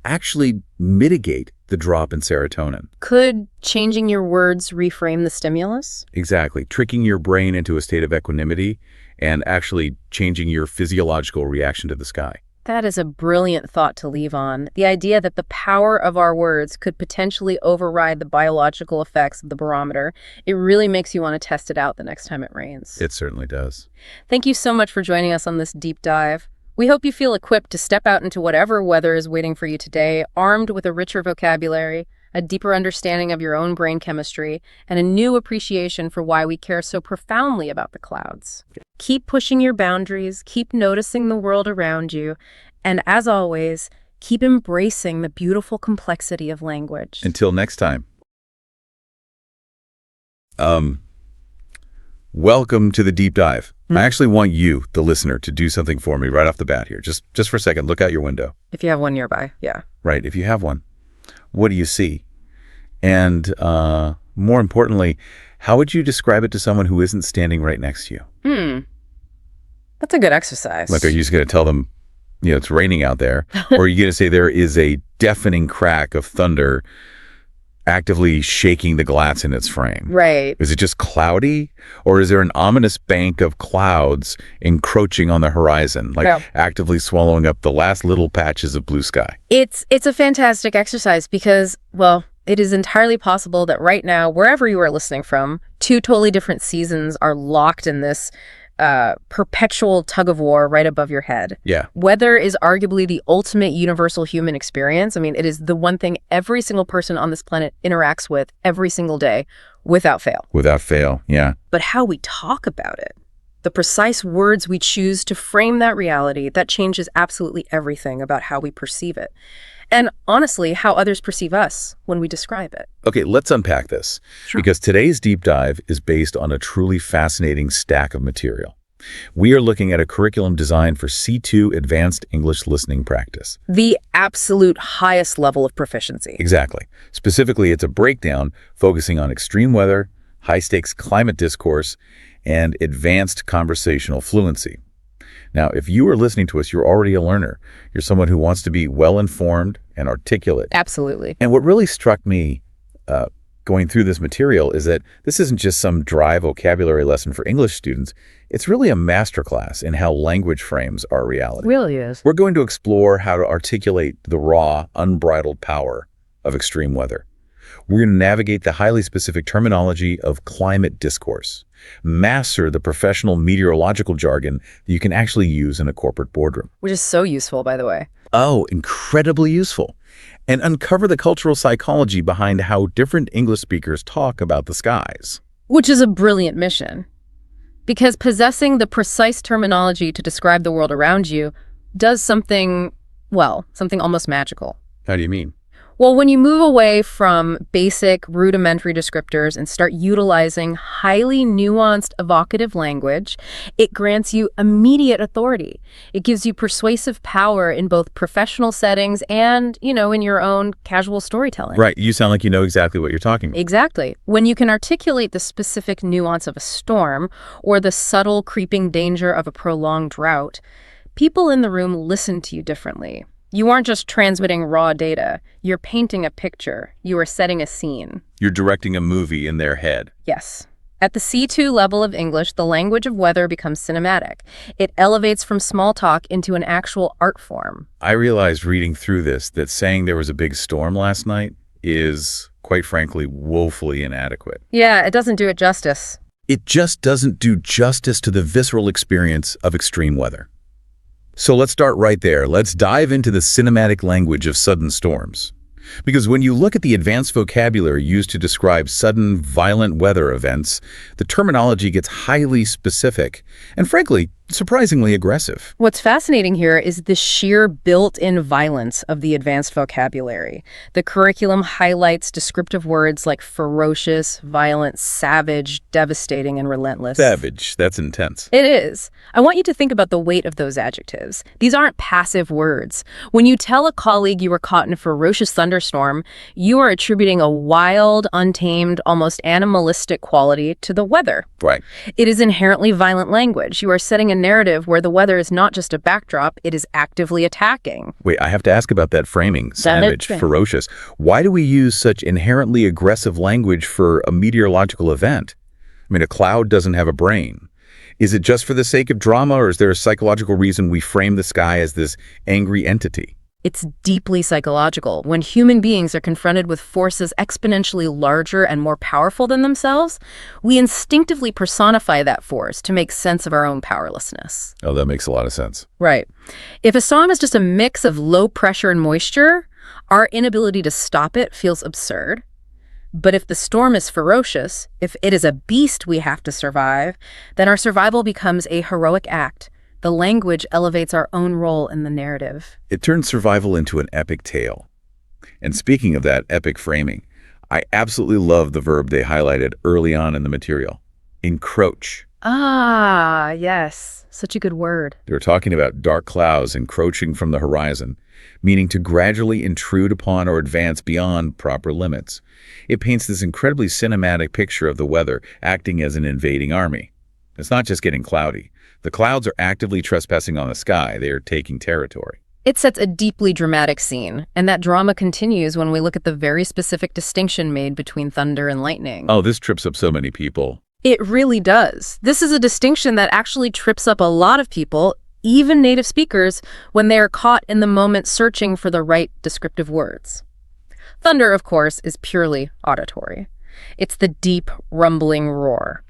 actually mitigate the drop in serotonin? Could changing your words reframe the stimulus? Exactly, tricking your brain into a state of equanimity and actually changing your physiological reaction to the sky. That is a brilliant thought to leave on. The idea that the power of our words could potentially override the biological effects of the barometer. It really makes you want to test it out the next time it rains. It certainly does. Thank you so much for joining us on this deep dive. We hope you feel equipped to step out into whatever weather is waiting for you today, armed with a richer vocabulary, a deeper understanding of your own brain chemistry, and a new appreciation for why we care so profoundly about the clouds. Keep pushing your boundaries, keep noticing the world around you, and as always, keep embracing the beautiful complexity of language. Until next time. Welcome to the deep dive. I actually want you, the listener, to do something for me right off the bat here. Just for a second, look out your window. If you have one nearby, yeah. Right, if you have one. What do you see? And more importantly, how would you describe it to someone who isn't standing right next to you? That's a good exercise. Like, are you just going to tell them, it's raining out there? Or are you going to say there is a deafening crack of thunder actively shaking the glass in its frame? Right. Is it just cloudy? Or is there an ominous bank of clouds encroaching on the horizon, actively swallowing up the last little patches of blue sky? It's a fantastic exercise because, well, it is entirely possible that right now, wherever you are listening from, two totally different seasons are locked in this perpetual tug of war right above your head. Yeah. Weather is arguably the ultimate universal human experience. I mean, it is the one thing every single person on this planet interacts with every single day without fail. Without fail, yeah. But how we talk about it, the precise words we choose to frame that reality, that changes absolutely everything about how we perceive it. And honestly, how others perceive us when we describe it. Okay, let's unpack this. Sure. Because today's deep dive is based on a truly fascinating stack of material. We are looking at a curriculum designed for C2 Advanced English Listening Practice. The absolute highest level of proficiency. Exactly. Specifically, it's a breakdown focusing on extreme weather, high-stakes climate discourse, and advanced conversational fluency. Now, if you are listening to us, you're already a learner. You're someone who wants to be well-informed and articulate. Absolutely. And what really struck me going through this material is that this isn't just some dry vocabulary lesson for English students. It's really a masterclass in how language frames our reality. It really is. We're going to explore how to articulate the raw, unbridled power of extreme weather. We're going to navigate the highly specific terminology of climate discourse, master the professional meteorological jargon that you can actually use in a corporate boardroom. Which is so useful, by the way. Oh, incredibly useful. And uncover the cultural psychology behind how different English speakers talk about the skies. Which is a brilliant mission. Because possessing the precise terminology to describe the world around you does something, well, something almost magical. How do you mean? Well, when you move away from basic, rudimentary descriptors and start utilizing highly nuanced, evocative language, it grants you immediate authority. It gives you persuasive power in both professional settings and, in your own casual storytelling. Right. You sound like you know exactly what you're talking about. Exactly. When you can articulate the specific nuance of a storm or the subtle creeping danger of a prolonged drought, people in the room listen to you differently. You aren't just transmitting raw data. You're painting a picture. You are setting a scene. You're directing a movie in their head. Yes. At the C2 level of English, the language of weather becomes cinematic. It elevates from small talk into an actual art form. I realized reading through this that saying there was a big storm last night is, quite frankly, woefully inadequate. Yeah, it doesn't do it justice. It just doesn't do justice to the visceral experience of extreme weather. So let's start right there. Let's dive into the cinematic language of sudden storms. Because when you look at the advanced vocabulary used to describe sudden, violent weather events, the terminology gets highly specific and, frankly, surprisingly aggressive. What's fascinating here is the sheer built-in violence of the advanced vocabulary. The curriculum highlights descriptive words like ferocious, violent, savage, devastating, and relentless. Savage, that's intense. It is. I want you to think about the weight of those adjectives. These aren't passive words. When you tell a colleague you were caught in a ferocious thunderstorm, you are attributing a wild, untamed, almost animalistic quality to the weather. Right. It is inherently violent language. You are setting a narrative where the weather is not just a backdrop, it is actively attacking. Wait, I have to ask about that framing. Savage, ferocious. Why do we use such inherently aggressive language for a meteorological event? I mean, a cloud doesn't have a brain. Is it just for the sake of drama, or is there a psychological reason we frame the sky as this angry entity? It's deeply psychological. When human beings are confronted with forces exponentially larger and more powerful than themselves, we instinctively personify that force to make sense of our own powerlessness. Oh, that makes a lot of sense. Right. If a storm is just a mix of low pressure and moisture, our inability to stop it feels absurd. But if the storm is ferocious, if it is a beast we have to survive, then our survival becomes a heroic act. The language elevates our own role in the narrative. It turns survival into an epic tale. And speaking of that epic framing, I absolutely love the verb they highlighted early on in the material, encroach. Ah, yes. Such a good word. They were talking about dark clouds encroaching from the horizon, meaning to gradually intrude upon or advance beyond proper limits. It paints this incredibly cinematic picture of the weather acting as an invading army. It's not just getting cloudy. The clouds are actively trespassing on the sky. They are taking territory. It sets a deeply dramatic scene, and that drama continues when we look at the very specific distinction made between thunder and lightning. Oh, this trips up so many people. It really does. This is a distinction that actually trips up a lot of people, even native speakers, when they are caught in the moment searching for the right descriptive words. Thunder, of course, is purely auditory. It's the deep, rumbling roar.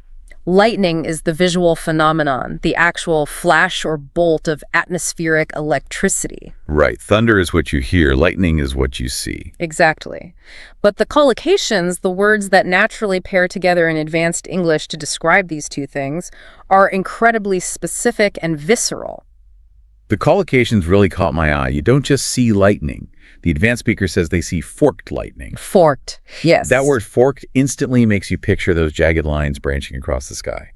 Lightning is the visual phenomenon, the actual flash or bolt of atmospheric electricity. Right. Thunder is what you hear. Lightning is what you see. Exactly. But the collocations, the words that naturally pair together in advanced English to describe these two things, are incredibly specific and visceral. The collocations really caught my eye. You don't just see lightning. The advanced speaker says they see forked lightning. Forked, yes. That word forked instantly makes you picture those jagged lines branching across the sky.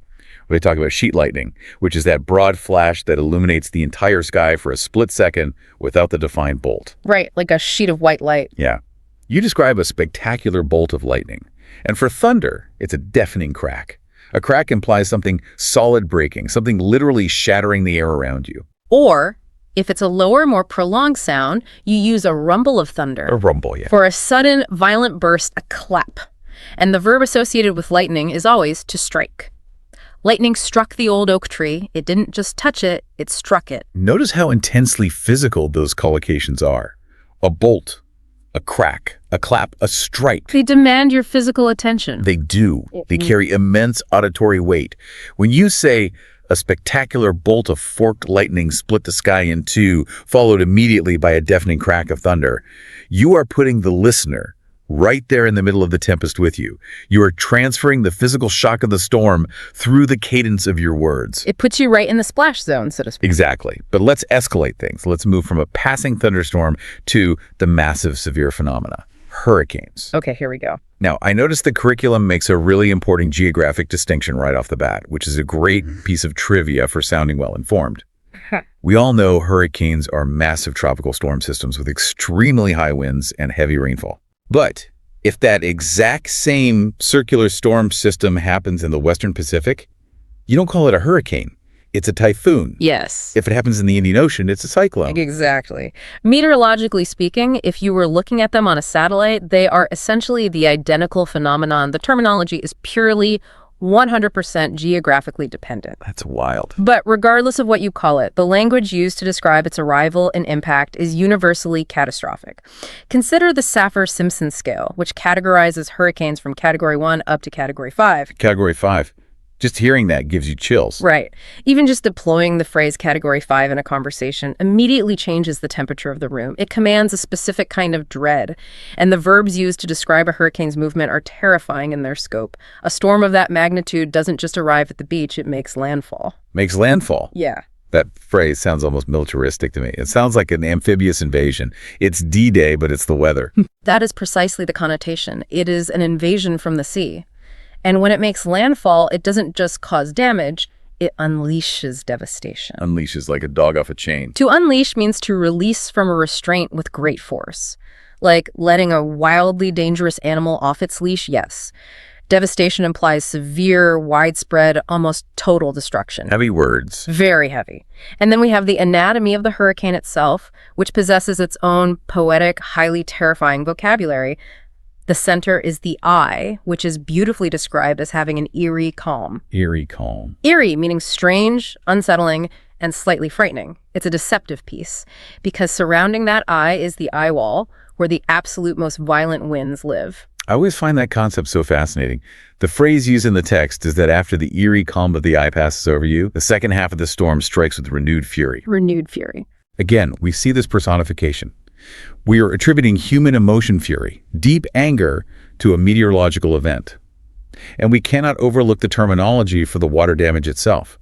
They talk about sheet lightning, which is that broad flash that illuminates the entire sky for a split second without the defined bolt. Right, like a sheet of white light. Yeah. You describe a spectacular bolt of lightning. And for thunder, it's a deafening crack. A crack implies something solid breaking, something literally shattering the air around you. Or, if it's a lower, more prolonged sound, you use a rumble of thunder. A rumble, yeah. For a sudden, violent burst, a clap. And the verb associated with lightning is always to strike. Lightning struck the old oak tree. It didn't just touch it, it struck it. Notice how intensely physical those collocations are. A bolt, a crack, a clap, a strike. They demand your physical attention. They do. They carry immense auditory weight. When you say, a spectacular bolt of forked lightning split the sky in two, followed immediately by a deafening crack of thunder, you are putting the listener right there in the middle of the tempest with you. You are transferring the physical shock of the storm through the cadence of your words. It puts you right in the splash zone, so to speak. Exactly. But let's escalate things. Let's move from a passing thunderstorm to the massive severe phenomena, hurricanes. Okay, here we go. Now, I noticed the curriculum makes a really important geographic distinction right off the bat, which is a great piece of trivia for sounding well-informed. We all know hurricanes are massive tropical storm systems with extremely high winds and heavy rainfall. But if that exact same circular storm system happens in the Western Pacific, you don't call it a hurricane. It's a typhoon. Yes. If it happens in the Indian Ocean, it's a cyclone. Exactly. Meteorologically speaking, if you were looking at them on a satellite, they are essentially the identical phenomenon. The terminology is purely 100% geographically dependent. That's wild. But regardless of what you call it, the language used to describe its arrival and impact is universally catastrophic. Consider the Saffir-Simpson scale, which categorizes hurricanes from Category 1 up to Category 5. Category 5. Just hearing that gives you chills. Right. Even just deploying the phrase Category 5 in a conversation immediately changes the temperature of the room. It commands a specific kind of dread. And the verbs used to describe a hurricane's movement are terrifying in their scope. A storm of that magnitude doesn't just arrive at the beach, it makes landfall. Makes landfall? Yeah. That phrase sounds almost militaristic to me. It sounds like an amphibious invasion. It's D-Day, but it's the weather. That is precisely the connotation. It is an invasion from the sea. And when it makes landfall, it doesn't just cause damage, it unleashes devastation. Unleashes like a dog off a chain. To unleash means to release from a restraint with great force. Like letting a wildly dangerous animal off its leash, yes. Devastation implies severe, widespread, almost total destruction. Heavy words. Very heavy. And then we have the anatomy of the hurricane itself, which possesses its own poetic, highly terrifying vocabulary. The center is the eye, which is beautifully described as having an eerie calm. Eerie calm. Eerie, meaning strange, unsettling, and slightly frightening. It's a deceptive piece, because surrounding that eye is the eye wall, where the absolute most violent winds live. I always find that concept so fascinating. The phrase used in the text is that after the eerie calm of the eye passes over you, the second half of the storm strikes with renewed fury. Renewed fury. Again, we see this personification. We are attributing human emotion fury, deep anger, to a meteorological event. And we cannot overlook the terminology for the water damage itself.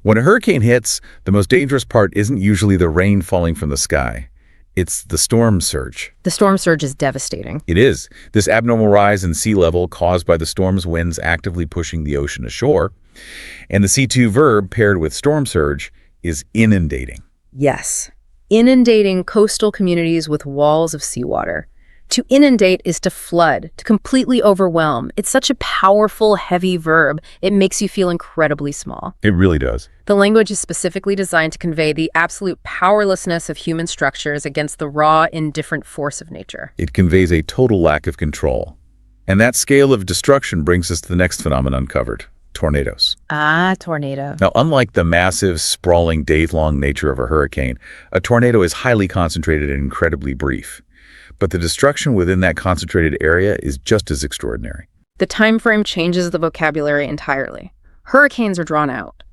When a hurricane hits, the most dangerous part isn't usually the rain falling from the sky. It's the storm surge. The storm surge is devastating. It is. This abnormal rise in sea level caused by the storm's winds actively pushing the ocean ashore. And the C2 verb paired with storm surge is inundating. Yes. Inundating coastal communities with walls of seawater. To inundate is to flood, to completely overwhelm. It's such a powerful, heavy verb. It makes you feel incredibly small. It really does. The language is specifically designed to convey the absolute powerlessness of human structures against the raw, indifferent force of nature. It conveys a total lack of control. And that scale of destruction brings us to the next phenomenon covered. Tornadoes. Ah, tornado. Now, unlike the massive, sprawling, days-long nature of a hurricane, a tornado is highly concentrated and incredibly brief. But the destruction within that concentrated area is just as extraordinary. The time frame changes the vocabulary entirely. Hurricanes are drawn out.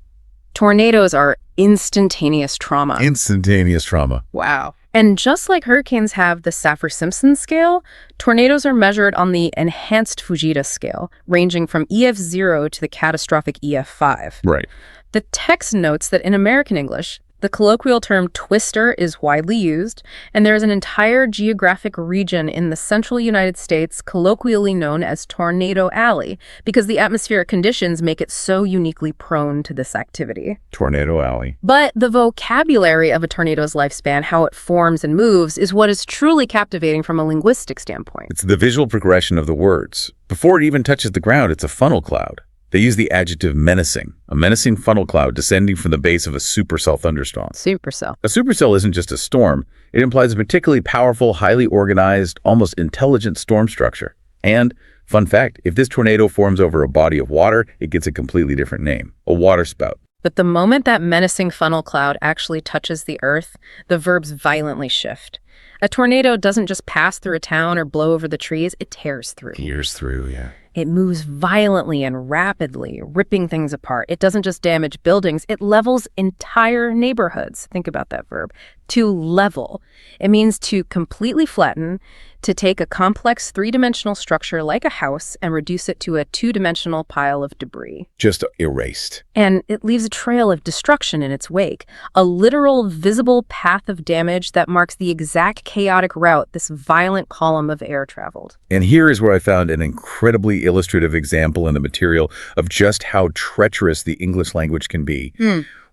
Tornadoes are instantaneous trauma. Instantaneous trauma. Wow. And just like hurricanes have the Saffir-Simpson scale, tornadoes are measured on the enhanced Fujita scale, ranging from EF0 to the catastrophic EF5. Right. The text notes that in American English, the colloquial term twister is widely used, and there is an entire geographic region in the central United States colloquially known as Tornado Alley, because the atmospheric conditions make it so uniquely prone to this activity. Tornado Alley. But the vocabulary of a tornado's lifespan, how it forms and moves, is what is truly captivating from a linguistic standpoint. It's the visual progression of the words. Before it even touches the ground, it's a funnel cloud. They use the adjective menacing, a menacing funnel cloud descending from the base of a supercell thunderstorm. Supercell. A supercell isn't just a storm. It implies a particularly powerful, highly organized, almost intelligent storm structure. And, fun fact, if this tornado forms over a body of water, it gets a completely different name, a waterspout. But the moment that menacing funnel cloud actually touches the earth, the verbs violently shift. A tornado doesn't just pass through a town or blow over the trees, it tears through. Tears through, yeah. It moves violently and rapidly, ripping things apart. It doesn't just damage buildings, it levels entire neighborhoods. Think about that verb. To level. It means to completely flatten, to take a complex three-dimensional structure like a house and reduce it to a two-dimensional pile of debris. Just erased. And it leaves a trail of destruction in its wake, a literal, visible path of damage that marks the exact chaotic route this violent column of air traveled. And here is where I found an incredibly illustrative example in the material of just how treacherous the English language can be.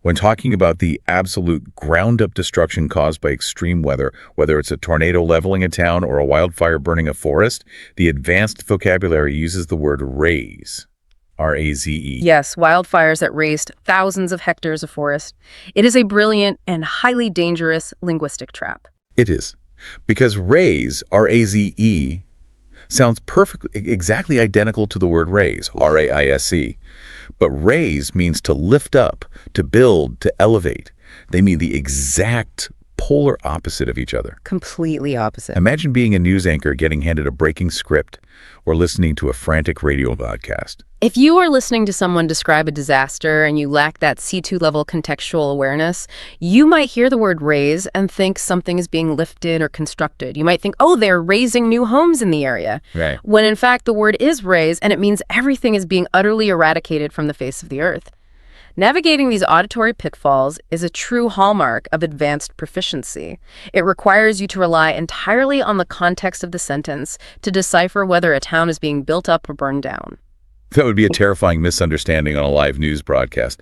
When talking about the absolute ground-up destruction caused by extreme weather, whether it's a tornado leveling a town or a wildfire burning a forest, the advanced vocabulary uses the word raze, R-A-Z-E. Yes, wildfires that razed thousands of hectares of forest. It is a brilliant and highly dangerous linguistic trap. It is. Because raze, R-A-Z-E, sounds exactly identical to the word raise, R-A-I-S-E. But raise means to lift up, to build, to elevate. They mean the exact polar opposite of each other. Completely opposite. Imagine being a news anchor getting handed a breaking script or listening to a frantic radio broadcast. If you are listening to someone describe a disaster and you lack that C2 level contextual awareness, you might hear the word raise and think something is being lifted or constructed. You might think, oh, they're raising new homes in the area. Right. When in fact the word is raise, and it means everything is being utterly eradicated from the face of the earth. Navigating these auditory pitfalls is a true hallmark of advanced proficiency. It requires you to rely entirely on the context of the sentence to decipher whether a town is being built up or burned down. That would be a terrifying misunderstanding on a live news broadcast.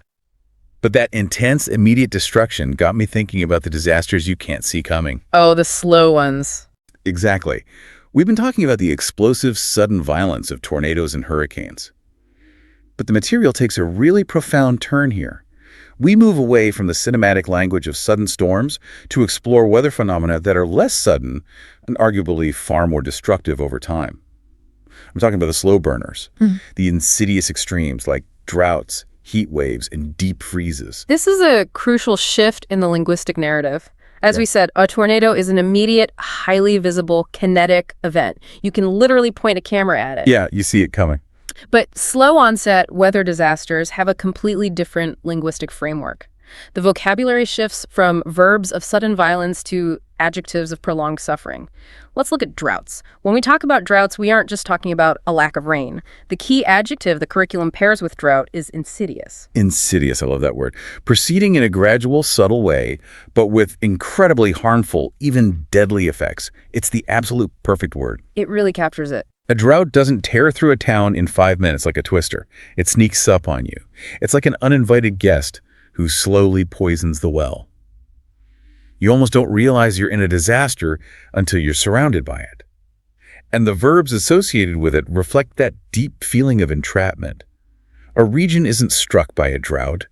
But that intense, immediate destruction got me thinking about the disasters you can't see coming. Oh, the slow ones. Exactly. We've been talking about the explosive, sudden violence of tornadoes and hurricanes. But the material takes a really profound turn here. We move away from the cinematic language of sudden storms to explore weather phenomena that are less sudden and arguably far more destructive over time. I'm talking about the slow burners, the insidious extremes like droughts, heat waves, and deep freezes. This is a crucial shift in the linguistic narrative. As we said, a tornado is an immediate, highly visible, kinetic event. You can literally point a camera at it. Yeah, you see it coming. But slow onset weather disasters have a completely different linguistic framework. The vocabulary shifts from verbs of sudden violence to adjectives of prolonged suffering. Let's look at droughts. When we talk about droughts, we aren't just talking about a lack of rain. The key adjective the curriculum pairs with drought is insidious. Insidious, I love that word. Proceeding in a gradual, subtle way, but with incredibly harmful, even deadly effects. It's the absolute perfect word. It really captures it. A drought doesn't tear through a town in 5 minutes like a twister. It sneaks up on you. It's like an uninvited guest who slowly poisons the well. You almost don't realize you're in a disaster until you're surrounded by it. And the verbs associated with it reflect that deep feeling of entrapment. A region isn't struck by a drought.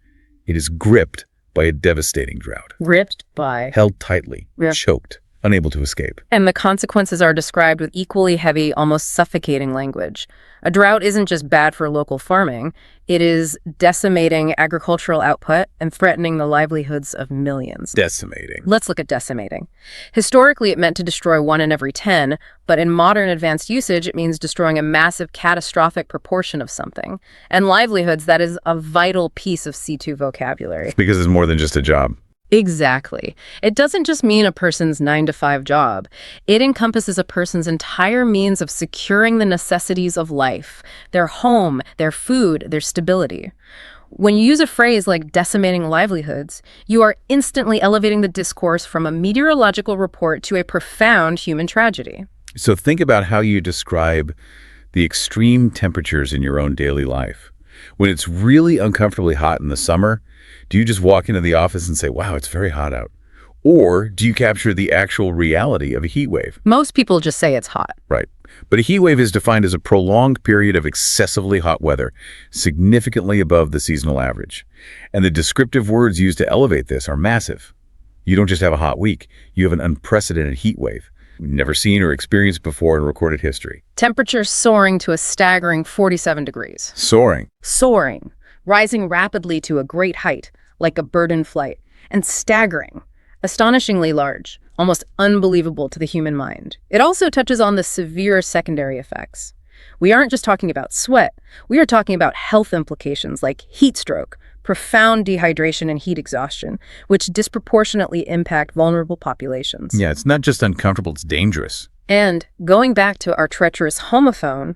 It is gripped by a devastating drought. Gripped by. Held tightly, choked, unable to escape. And the consequences are described with equally heavy, almost suffocating language. A drought isn't just bad for local farming. It is decimating agricultural output and threatening the livelihoods of millions. Decimating. Let's look at decimating. Historically, it meant to destroy 1 in every 10, but in modern advanced usage, it means destroying a massive, catastrophic proportion of something. And livelihoods, that is a vital piece of C2 vocabulary. Because it's more than just a job. Exactly. It doesn't just mean a person's 9-to-5 job. It encompasses a person's entire means of securing the necessities of life, their home, their food, their stability. When you use a phrase like decimating livelihoods, you are instantly elevating the discourse from a meteorological report to a profound human tragedy. So think about how you describe the extreme temperatures in your own daily life. When it's really uncomfortably hot in the summer, do you just walk into the office and say, wow, it's very hot out? Or do you capture the actual reality of a heat wave? Most people just say it's hot. Right. But a heat wave is defined as a prolonged period of excessively hot weather, significantly above the seasonal average. And the descriptive words used to elevate this are massive. You don't just have a hot week, you have an unprecedented heat wave, never seen or experienced before in recorded history. Temperatures soaring to a staggering 47 degrees. Soaring. Soaring. Rising rapidly to a great height, like a bird in flight, and staggering, astonishingly large, almost unbelievable to the human mind. It also touches on the severe secondary effects. We aren't just talking about sweat. We are talking about health implications like heat stroke, profound dehydration, and heat exhaustion, which disproportionately impact vulnerable populations. Yeah, it's not just uncomfortable, it's dangerous. And going back to our treacherous homophone,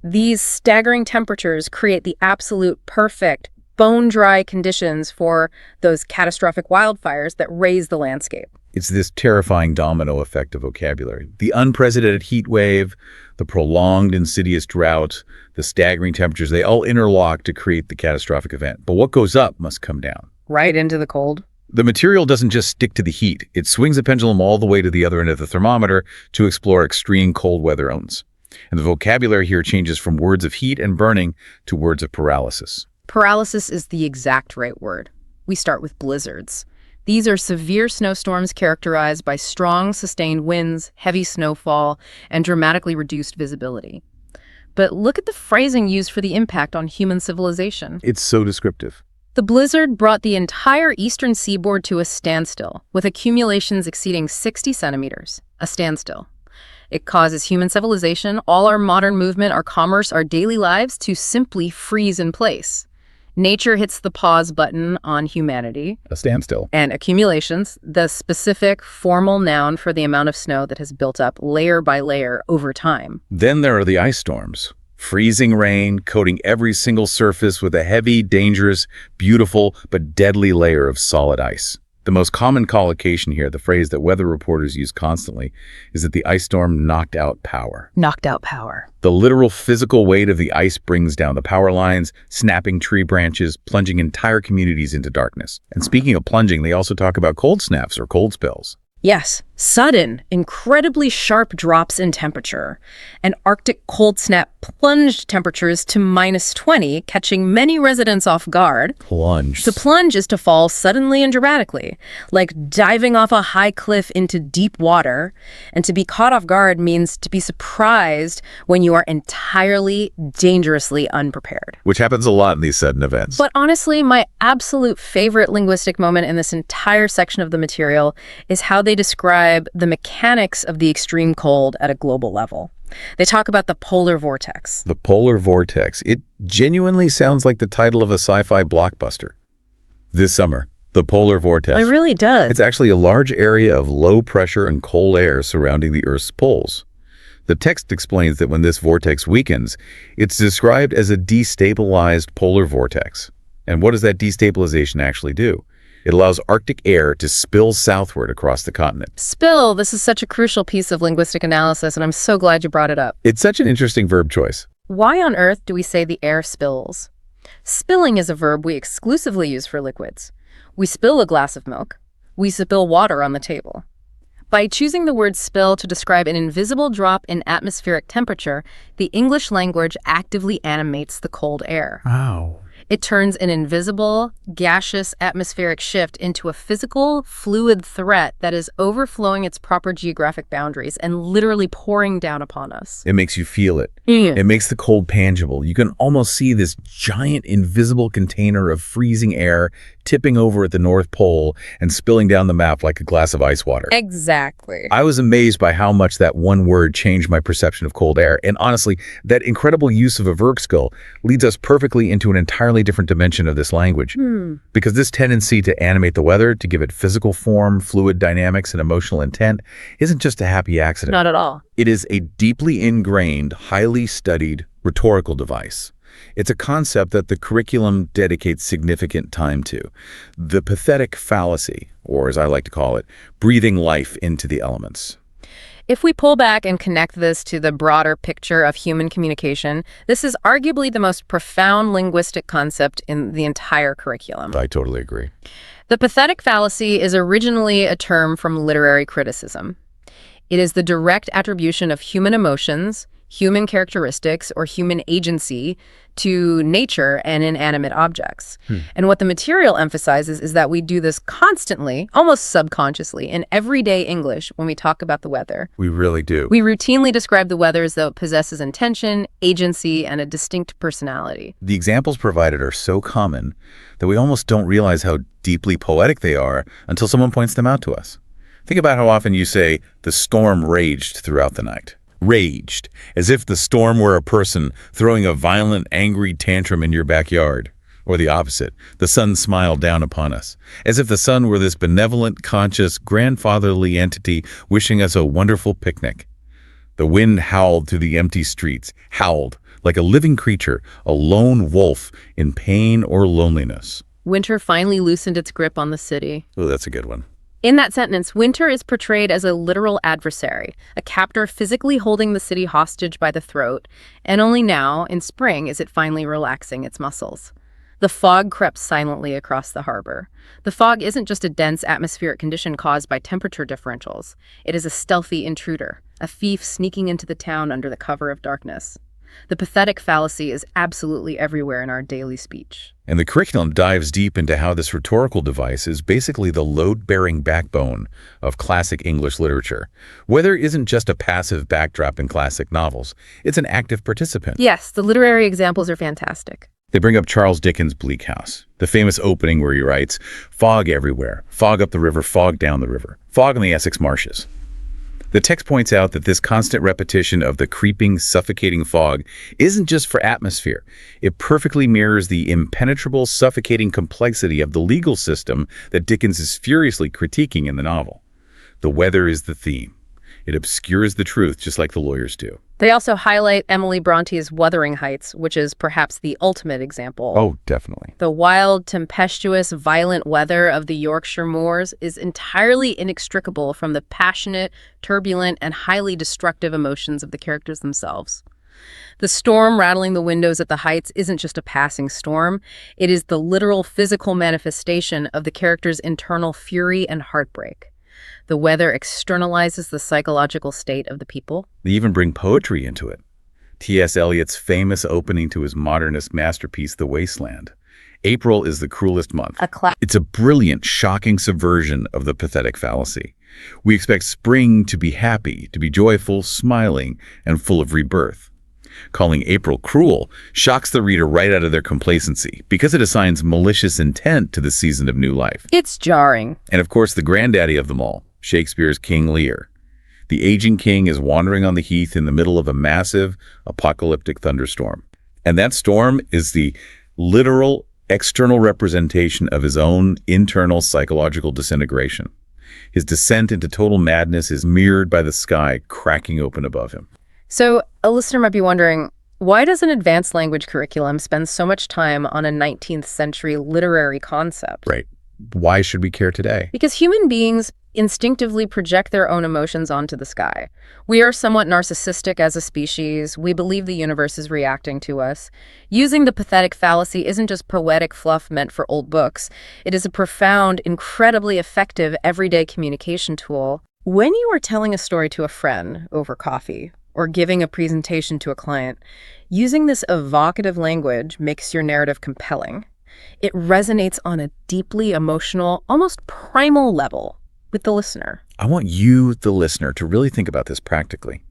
these staggering temperatures create the absolute perfect bone-dry conditions for those catastrophic wildfires that raise the landscape. It's this terrifying domino effect of vocabulary. The unprecedented heat wave, the prolonged insidious drought, the staggering temperatures, they all interlock to create the catastrophic event. But what goes up must come down. Right into the cold. The material doesn't just stick to the heat. It swings the pendulum all the way to the other end of the thermometer to explore extreme cold weather zones. And the vocabulary here changes from words of heat and burning to words of paralysis. Paralysis is the exact right word. We start with blizzards. These are severe snowstorms characterized by strong, sustained winds, heavy snowfall, and dramatically reduced visibility. But look at the phrasing used for the impact on human civilization. It's so descriptive. The blizzard brought the entire eastern seaboard to a standstill, with accumulations exceeding 60 centimeters. A standstill. It causes human civilization, all our modern movement, our commerce, our daily lives to simply freeze in place. Nature hits the pause button on humanity. A standstill. And accumulations, the specific formal noun for the amount of snow that has built up layer by layer over time. Then there are the ice storms. Freezing rain, coating every single surface with a heavy, dangerous, beautiful, but deadly layer of solid ice. The most common collocation here, the phrase that weather reporters use constantly, is that the ice storm knocked out power. Knocked out power. The literal physical weight of the ice brings down the power lines, snapping tree branches, plunging entire communities into darkness. And speaking of plunging, they also talk about cold snaps or cold spells. Yes, sudden, incredibly sharp drops in temperature. An Arctic cold snap plunged temperatures to -20, catching many residents off guard. Plunge. To plunge is to fall suddenly and dramatically, like diving off a high cliff into deep water. And to be caught off guard means to be surprised when you are entirely, dangerously unprepared. Which happens a lot in these sudden events. But honestly, my absolute favorite linguistic moment in this entire section of the material is how they describe the mechanics of the extreme cold at a global level. They talk about the polar vortex. The polar vortex. It genuinely sounds like the title of a sci-fi blockbuster. This summer, the polar vortex. It really does. It's actually a large area of low pressure and cold air surrounding the Earth's poles. The text explains that when this vortex weakens, it's described as a destabilized polar vortex. And what does that destabilization actually do? It allows Arctic air to spill southward across the continent. Spill, this is such a crucial piece of linguistic analysis, and I'm so glad you brought it up. It's such an interesting verb choice. Why on earth do we say the air spills? Spilling is a verb we exclusively use for liquids. We spill a glass of milk. We spill water on the table. By choosing the word spill to describe an invisible drop in atmospheric temperature, the English language actively animates the cold air. Wow. It turns an invisible, gaseous atmospheric shift into a physical, fluid threat that is overflowing its proper geographic boundaries and literally pouring down upon us. It makes you feel it. Yeah. It makes the cold tangible. You can almost see this giant invisible container of freezing air tipping over at the North Pole and spilling down the map like a glass of ice water. Exactly. I was amazed by how much that one word changed my perception of cold air. And honestly, that incredible use of a verb skill leads us perfectly into an entirely different dimension of this language. Because this tendency to animate the weather, to give it physical form, fluid dynamics, and emotional intent, isn't just a happy accident. Not at all. It is a deeply ingrained, highly studied rhetorical device. It's a concept that the curriculum dedicates significant time to. The pathetic fallacy, or as I like to call it, breathing life into the elements. If we pull back and connect this to the broader picture of human communication, this is arguably the most profound linguistic concept in the entire curriculum. I totally agree. The pathetic fallacy is originally a term from literary criticism. It is the direct attribution of human emotions, human characteristics, or human agency to nature and inanimate objects. And what the material emphasizes is that we do this constantly, almost subconsciously, in everyday English when we talk about the weather. We really do. We routinely describe the weather as though it possesses intention, agency, and a distinct personality. The examples provided are so common that we almost don't realize how deeply poetic they are until someone points them out to us. Think about how often you say, the storm raged throughout the night. Raged, as if the storm were a person throwing a violent, angry tantrum in your backyard. Or the opposite, the sun smiled down upon us, as if the sun were this benevolent, conscious, grandfatherly entity wishing us a wonderful picnic. The wind howled through the empty streets, howled like a living creature, a lone wolf in pain or loneliness. Winter finally loosened its grip on the city. Oh, that's a good one. In that sentence, winter is portrayed as a literal adversary, a captor physically holding the city hostage by the throat, and only now, in spring, is it finally relaxing its muscles. The fog crept silently across the harbor. The fog isn't just a dense atmospheric condition caused by temperature differentials. It is a stealthy intruder, a thief sneaking into the town under the cover of darkness. The pathetic fallacy is absolutely everywhere in our daily speech. And the curriculum dives deep into how this rhetorical device is basically the load-bearing backbone of classic English literature. Weather isn't just a passive backdrop in classic novels. It's an active participant. Yes, the literary examples are fantastic. They bring up Charles Dickens' Bleak House, the famous opening where he writes, "Fog everywhere, fog up the river, fog down the river, fog in the Essex marshes." The text points out that this constant repetition of the creeping, suffocating fog isn't just for atmosphere. It perfectly mirrors the impenetrable, suffocating complexity of the legal system that Dickens is furiously critiquing in the novel. The weather is the theme. It obscures the truth just like the lawyers do. They also highlight Emily Bronte's Wuthering Heights, which is perhaps the ultimate example. Oh, definitely. The wild, tempestuous, violent weather of the Yorkshire moors is entirely inextricable from the passionate, turbulent, and highly destructive emotions of the characters themselves. The storm rattling the windows at the Heights isn't just a passing storm. It is the literal physical manifestation of the characters' internal fury and heartbreak. The weather externalizes the psychological state of the people. They even bring poetry into it. T.S. Eliot's famous opening to his modernist masterpiece, The Wasteland. April is the cruelest month. It's a brilliant, shocking subversion of the pathetic fallacy. We expect spring to be happy, to be joyful, smiling, and full of rebirth. Calling April cruel shocks the reader right out of their complacency because it assigns malicious intent to the season of new life. It's jarring. And of course, the granddaddy of them all, Shakespeare's King Lear. The aging king is wandering on the heath in the middle of a massive apocalyptic thunderstorm. And that storm is the literal external representation of his own internal psychological disintegration. His descent into total madness is mirrored by the sky cracking open above him. So a listener might be wondering, why does an advanced language curriculum spend so much time on a 19th century literary concept? Right. Why should we care today? Because human beings instinctively project their own emotions onto the sky. We are somewhat narcissistic as a species. We believe the universe is reacting to us. Using the pathetic fallacy isn't just poetic fluff meant for old books. It is a profound, incredibly effective everyday communication tool. When you are telling a story to a friend over coffee, or giving a presentation to a client, using this evocative language makes your narrative compelling. It resonates on a deeply emotional, almost primal level with the listener. I want you, the listener, to really think about this practically.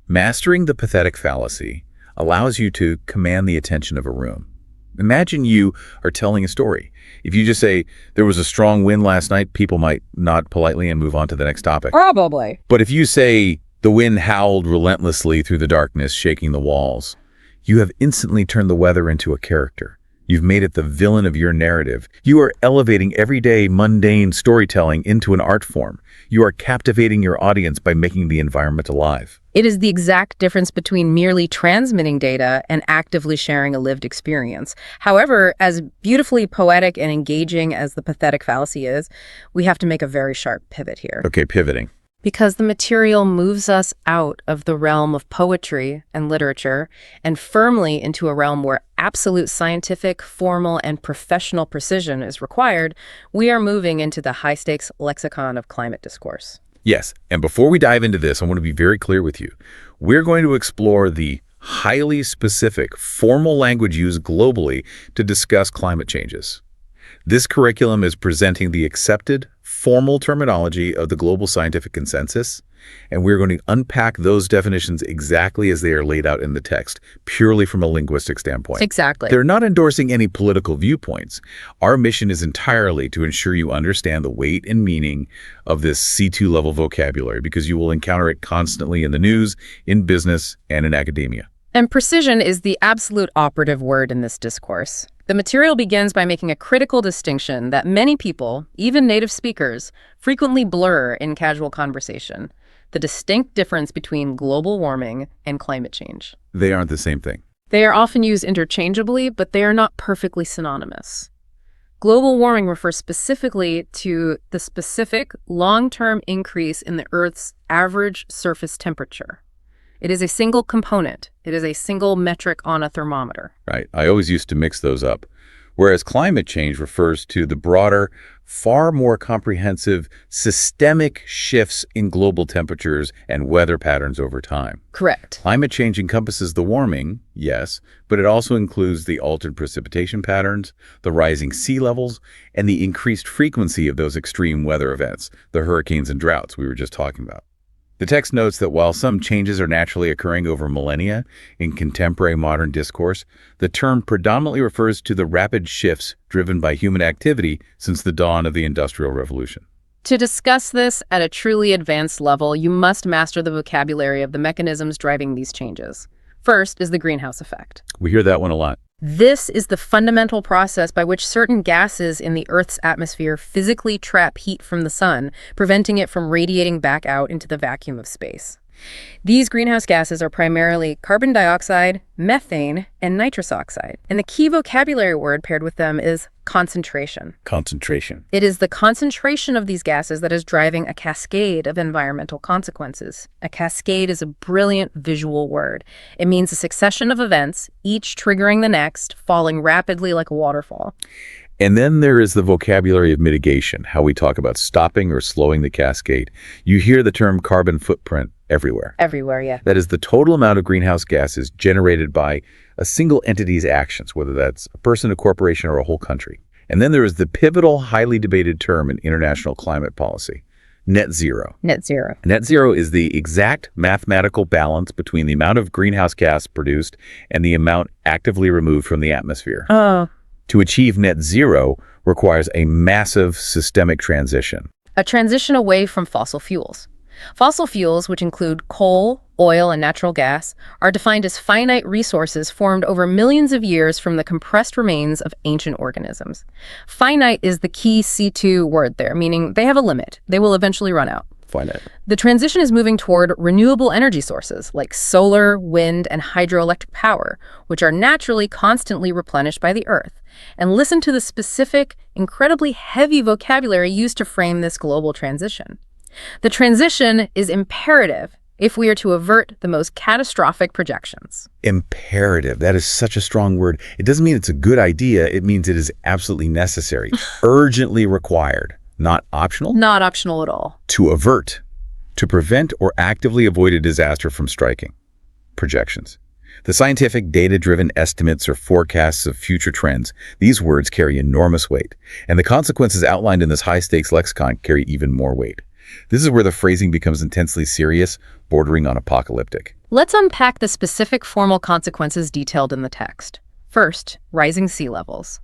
Mastering the pathetic fallacy allows you to command the attention of a room. Imagine you are telling a story. If you just say, there was a strong wind last night, people might nod politely and move on to the next topic. Probably. But if you say, the wind howled relentlessly through the darkness, shaking the walls, you have instantly turned the weather into a character. You've made it the villain of your narrative. You are elevating everyday, mundane storytelling into an art form. You are captivating your audience by making the environment alive. It is the exact difference between merely transmitting data and actively sharing a lived experience. However, as beautifully poetic and engaging as the pathetic fallacy is, we have to make a very sharp pivot here. Okay, pivoting. Because the material moves us out of the realm of poetry and literature and firmly into a realm where absolute scientific, formal, and professional precision is required, we are moving into the high-stakes lexicon of climate discourse. Yes, and before we dive into this, I want to be very clear with you. We're going to explore the highly specific, formal language used globally to discuss climate changes. This curriculum is presenting the accepted, formal terminology of the global scientific consensus, And we're going to unpack those definitions exactly as they are laid out in the text, purely from a linguistic standpoint. Exactly. They're not endorsing any political viewpoints. Our mission is entirely to ensure you understand the weight and meaning of this C2 level vocabulary, because you will encounter it constantly in the news, in business, and in academia. And precision is the absolute operative word in this discourse. The material begins by making a critical distinction that many people, even native speakers, frequently blur in casual conversation: the distinct difference between global warming and climate change. They aren't the same thing. They are often used interchangeably, but they are not perfectly synonymous. Global warming refers specifically to the specific long-term increase in the Earth's average surface temperature. It is a single component. It is a single metric on a thermometer. Right. I always used to mix those up. Whereas climate change refers to the broader, far more comprehensive, systemic shifts in global temperatures and weather patterns over time. Correct. Climate change encompasses the warming, yes, but it also includes the altered precipitation patterns, the rising sea levels, and the increased frequency of those extreme weather events, the hurricanes and droughts we were just talking about. The text notes that while some changes are naturally occurring over millennia in contemporary modern discourse, the term predominantly refers to the rapid shifts driven by human activity since the dawn of the Industrial Revolution. To discuss this at a truly advanced level, you must master the vocabulary of the mechanisms driving these changes. First is the greenhouse effect. We hear that one a lot. This is the fundamental process by which certain gases in the Earth's atmosphere physically trap heat from the sun, preventing it from radiating back out into the vacuum of space. These greenhouse gases are primarily carbon dioxide, methane, and nitrous oxide. And the key vocabulary word paired with them is concentration. Concentration. It is the concentration of these gases that is driving a cascade of environmental consequences. A cascade is a brilliant visual word. It means a succession of events, each triggering the next, falling rapidly like a waterfall. And then there is the vocabulary of mitigation, how we talk about stopping or slowing the cascade. You hear the term carbon footprint everywhere. Everywhere, yeah. That is the total amount of greenhouse gases generated by a single entity's actions, whether that's a person, a corporation, or a whole country. And then there is the pivotal, highly debated term in international climate policy, net zero. Net zero. Net zero is the exact mathematical balance between the amount of greenhouse gas produced and the amount actively removed from the atmosphere. Oh. To achieve net zero requires a massive systemic transition. A transition away from fossil fuels. Fossil fuels, which include coal, oil, and natural gas, are defined as finite resources formed over millions of years from the compressed remains of ancient organisms. Finite is the key C2 word there, meaning they have a limit. They will eventually run out. Finite. The transition is moving toward renewable energy sources like solar, wind, and hydroelectric power, which are naturally constantly replenished by the Earth. And listen to the specific, incredibly heavy vocabulary used to frame this global transition. The transition is imperative if we are to avert the most catastrophic projections. Imperative. That is such a strong word. It doesn't mean it's a good idea. It means it is absolutely necessary, urgently required. Not optional? Not optional at all. To avert, to prevent or actively avoid a disaster from striking. Projections. The scientific data-driven estimates or forecasts of future trends, these words carry enormous weight, and the consequences outlined in this high-stakes lexicon carry even more weight. This is where the phrasing becomes intensely serious, bordering on apocalyptic. Let's unpack the specific formal consequences detailed in the text. First, rising sea levels.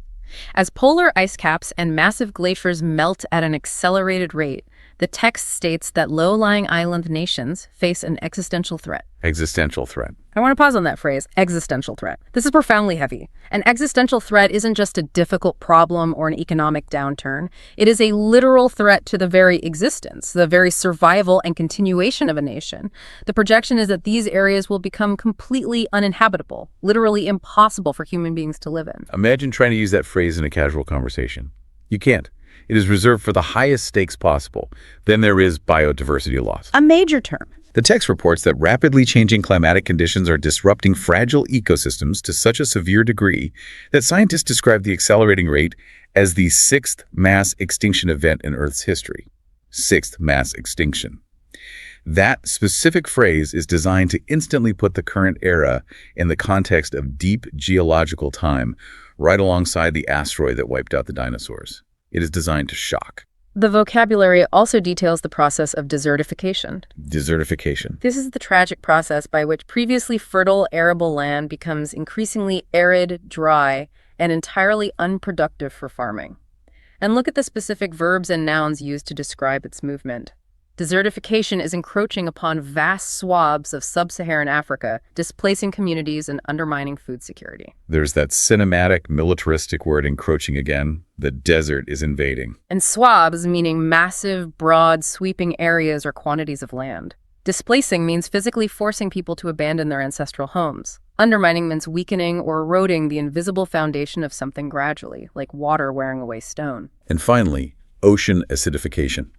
As polar ice caps and massive glaciers melt at an accelerated rate, the text states that low-lying island nations face an existential threat. Existential threat. I want to pause on that phrase, existential threat. This is profoundly heavy. An existential threat isn't just a difficult problem or an economic downturn. It is a literal threat to the very existence, the very survival and continuation of a nation. The projection is that these areas will become completely uninhabitable, literally impossible for human beings to live in. Imagine trying to use that phrase in a casual conversation. You can't. It is reserved for the highest stakes possible. Then there is biodiversity loss. A major term. The text reports that rapidly changing climatic conditions are disrupting fragile ecosystems to such a severe degree that scientists describe the accelerating rate as the sixth mass extinction event in Earth's history. Sixth mass extinction. That specific phrase is designed to instantly put the current era in the context of deep geological time, right alongside the asteroid that wiped out the dinosaurs. It is designed to shock. The vocabulary also details the process of desertification. Desertification. This is the tragic process by which previously fertile, arable land becomes increasingly arid, dry, and entirely unproductive for farming. And look at the specific verbs and nouns used to describe its movement. Desertification is encroaching upon vast swaths of sub-Saharan Africa, displacing communities and undermining food security. There's that cinematic, militaristic word encroaching again. The desert is invading. And swabs meaning massive, broad, sweeping areas or quantities of land. Displacing means physically forcing people to abandon their ancestral homes. Undermining means weakening or eroding the invisible foundation of something gradually, like water wearing away stone. And finally, ocean acidification.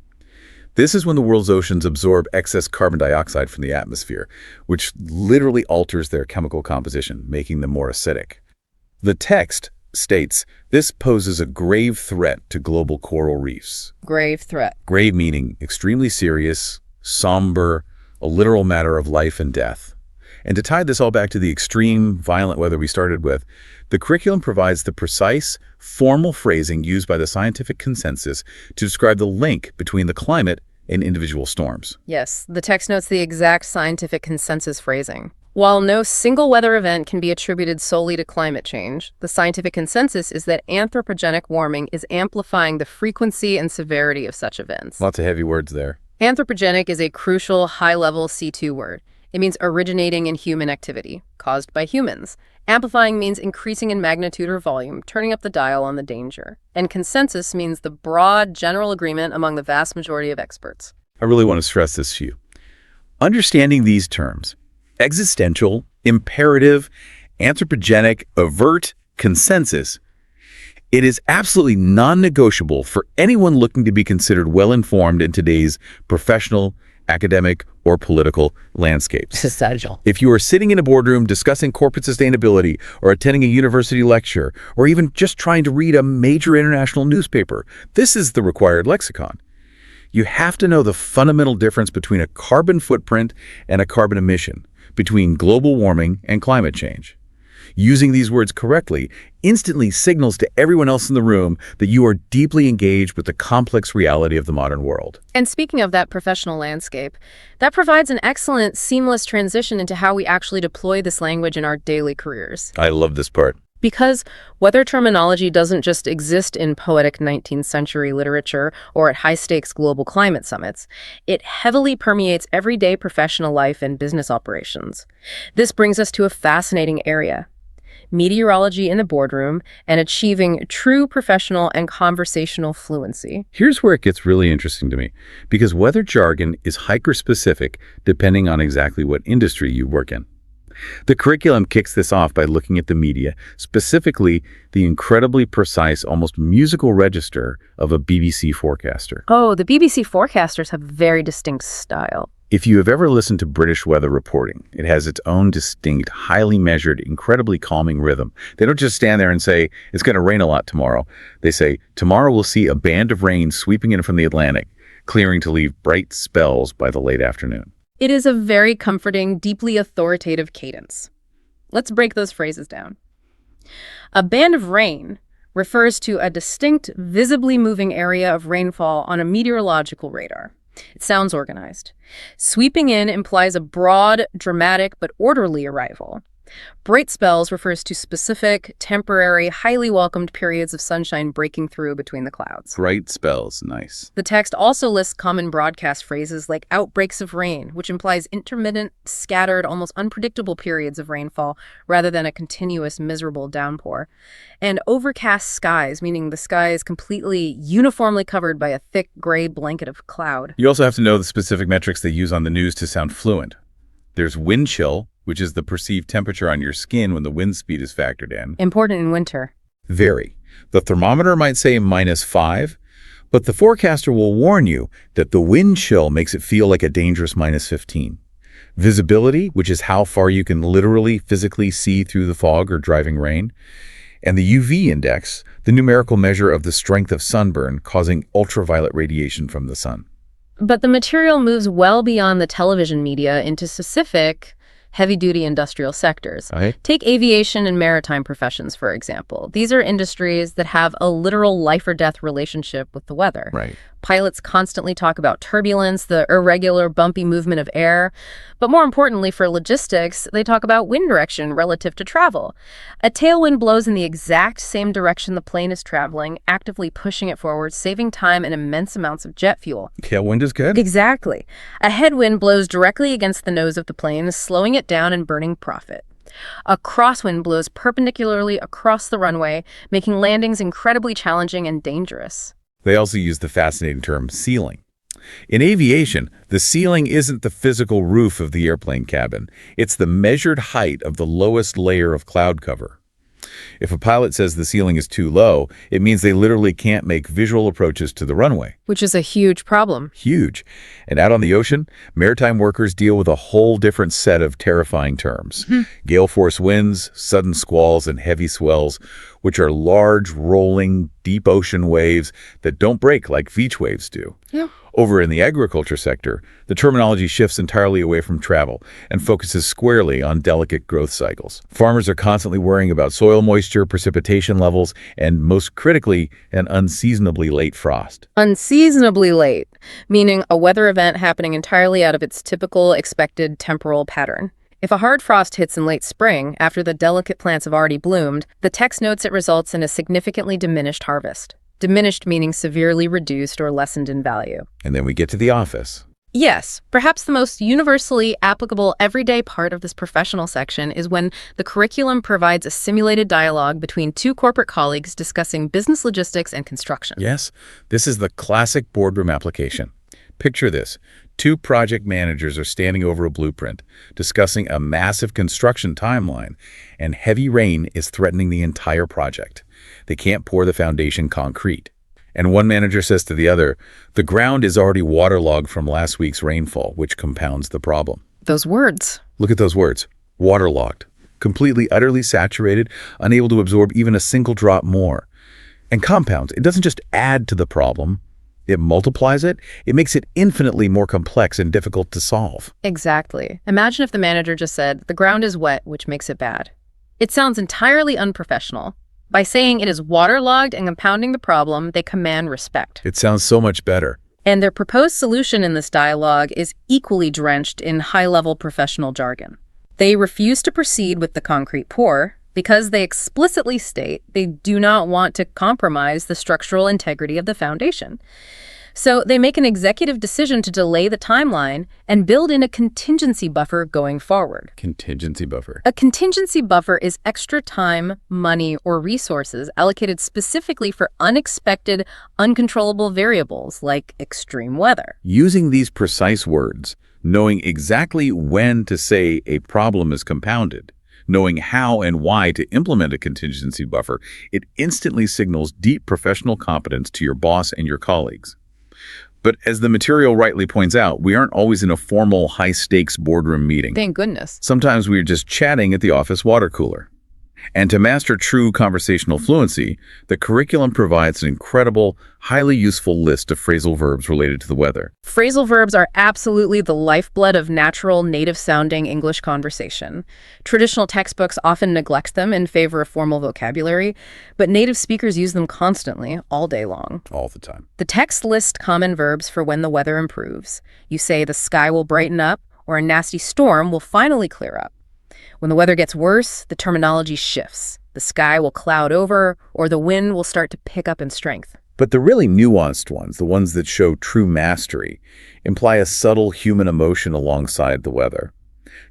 This is when the world's oceans absorb excess carbon dioxide from the atmosphere, which literally alters their chemical composition, making them more acidic. The text states, this poses a grave threat to global coral reefs. Grave threat. Grave meaning extremely serious, somber, a literal matter of life and death. And to tie this all back to the extreme, violent weather we started with, the curriculum provides the precise, formal phrasing used by the scientific consensus to describe the link between the climate and individual storms. Yes, the text notes the exact scientific consensus phrasing. While no single weather event can be attributed solely to climate change, the scientific consensus is that anthropogenic warming is amplifying the frequency and severity of such events. Lots of heavy words there. Anthropogenic is a crucial high-level C2 word. It means originating in human activity, caused by humans. Amplifying means increasing in magnitude or volume, turning up the dial on the danger. And consensus means the broad, general agreement among the vast majority of experts. I really want to stress this to you. Understanding these terms, existential, imperative, anthropogenic, avert, consensus, it is absolutely non-negotiable for anyone looking to be considered well-informed in today's professional, academic, or political landscapes. It's essential. If you are sitting in a boardroom discussing corporate sustainability or attending a university lecture or even just trying to read a major international newspaper, this is the required lexicon. You have to know the fundamental difference between a carbon footprint and a carbon emission, between global warming and climate change. Using these words correctly instantly signals to everyone else in the room that you are deeply engaged with the complex reality of the modern world. And speaking of that professional landscape, that provides an excellent, seamless transition into how we actually deploy this language in our daily careers. I love this part. Because weather terminology doesn't just exist in poetic 19th century literature or at high-stakes global climate summits. It heavily permeates everyday professional life and business operations. This brings us to a fascinating area: meteorology in the boardroom and achieving true professional and conversational fluency. Here's where it gets really interesting to me, because weather jargon is hiker-specific depending on exactly what industry you work in. The curriculum kicks this off by looking at the media, specifically the incredibly precise, almost musical register of a BBC forecaster. Oh, the BBC forecasters have very distinct style. If you have ever listened to British weather reporting, it has its own distinct, highly measured, incredibly calming rhythm. They don't just stand there and say, it's going to rain a lot tomorrow. They say, tomorrow we'll see a band of rain sweeping in from the Atlantic, clearing to leave bright spells by the late afternoon. It is a very comforting, deeply authoritative cadence. Let's break those phrases down. A band of rain refers to a distinct, visibly moving area of rainfall on a meteorological radar. It sounds organized. Sweeping in implies a broad, dramatic, but orderly arrival. Bright spells refers to specific, temporary, highly welcomed periods of sunshine breaking through between the clouds. Bright spells, nice. The text also lists common broadcast phrases like outbreaks of rain, which implies intermittent, scattered, almost unpredictable periods of rainfall rather than a continuous, miserable downpour. And overcast skies, meaning the sky is completely, uniformly covered by a thick, gray blanket of cloud. You also have to know the specific metrics they use on the news to sound fluent. There's wind chill, which is the perceived temperature on your skin when the wind speed is factored in. Important in winter. Very. The thermometer might say -5, but the forecaster will warn you that the wind chill makes it feel like a dangerous -15. Visibility, which is how far you can literally, physically see through the fog or driving rain. And the UV index, the numerical measure of the strength of sunburn causing ultraviolet radiation from the sun. But the material moves well beyond the television media into specific, heavy-duty industrial sectors. Okay. Take aviation and maritime professions, for example. These are industries that have a literal life-or-death relationship with the weather. Right. Pilots constantly talk about turbulence, the irregular, bumpy movement of air. But more importantly, for logistics, they talk about wind direction relative to travel. A tailwind blows in the exact same direction the plane is traveling, actively pushing it forward, saving time and immense amounts of jet fuel. Tailwind is good? Exactly. A headwind blows directly against the nose of the plane, slowing it down and burning profit. A crosswind blows perpendicularly across the runway, making landings incredibly challenging and dangerous. They also use the fascinating term ceiling. In aviation, the ceiling isn't the physical roof of the airplane cabin. It's the measured height of the lowest layer of cloud cover. If a pilot says the ceiling is too low, it means they literally can't make visual approaches to the runway. Which is a huge problem. Huge. And out on the ocean, maritime workers deal with a whole different set of terrifying terms. Gale force winds, sudden squalls, and heavy swells, which are large, rolling, deep ocean waves that don't break like beach waves do. Yeah. Over in the agriculture sector, the terminology shifts entirely away from travel and focuses squarely on delicate growth cycles. Farmers are constantly worrying about soil moisture, precipitation levels, and most critically, an unseasonably late frost. Unseasonably late, meaning a weather event happening entirely out of its typical expected temporal pattern. If a hard frost hits in late spring, after the delicate plants have already bloomed, the text notes it results in a significantly diminished harvest. Diminished meaning severely reduced or lessened in value. And then we get to the office. Yes, perhaps the most universally applicable everyday part of this professional section is when the curriculum provides a simulated dialogue between two corporate colleagues discussing business logistics and construction. Yes, this is the classic boardroom application. Picture this. Two project managers are standing over a blueprint, discussing a massive construction timeline, and heavy rain is threatening the entire project. They can't pour the foundation concrete. And one manager says to the other, the ground is already waterlogged from last week's rainfall, which compounds the problem. Those words. Look at those words. Waterlogged. Completely, utterly saturated, unable to absorb even a single drop more. And compounds. It doesn't just add to the problem. It multiplies it. It makes it infinitely more complex and difficult to solve. Exactly. Imagine if the manager just said, the ground is wet, which makes it bad. It sounds entirely unprofessional. By saying it is waterlogged and compounding the problem, they command respect. It sounds so much better. And their proposed solution in this dialogue is equally drenched in high-level professional jargon. They refuse to proceed with the concrete pour because they explicitly state they do not want to compromise the structural integrity of the foundation. So they make an executive decision to delay the timeline and build in a contingency buffer going forward. Contingency buffer. A contingency buffer is extra time, money, or resources allocated specifically for unexpected, uncontrollable variables like extreme weather. Using these precise words, knowing exactly when to say a problem is compounded, knowing how and why to implement a contingency buffer, it instantly signals deep professional competence to your boss and your colleagues. But as the material rightly points out, we aren't always in a formal, high-stakes boardroom meeting. Thank goodness. Sometimes we're just chatting at the office water cooler. And to master true conversational fluency, the curriculum provides an incredible, highly useful list of phrasal verbs related to the weather. Phrasal verbs are absolutely the lifeblood of natural, native-sounding English conversation. Traditional textbooks often neglect them in favor of formal vocabulary, but native speakers use them constantly, all day long. All the time. The text lists common verbs for when the weather improves. You say the sky will brighten up, or a nasty storm will finally clear up. When the weather gets worse, the terminology shifts. The sky will cloud over, or the wind will start to pick up in strength. But the really nuanced ones, the ones that show true mastery, imply a subtle human emotion alongside the weather.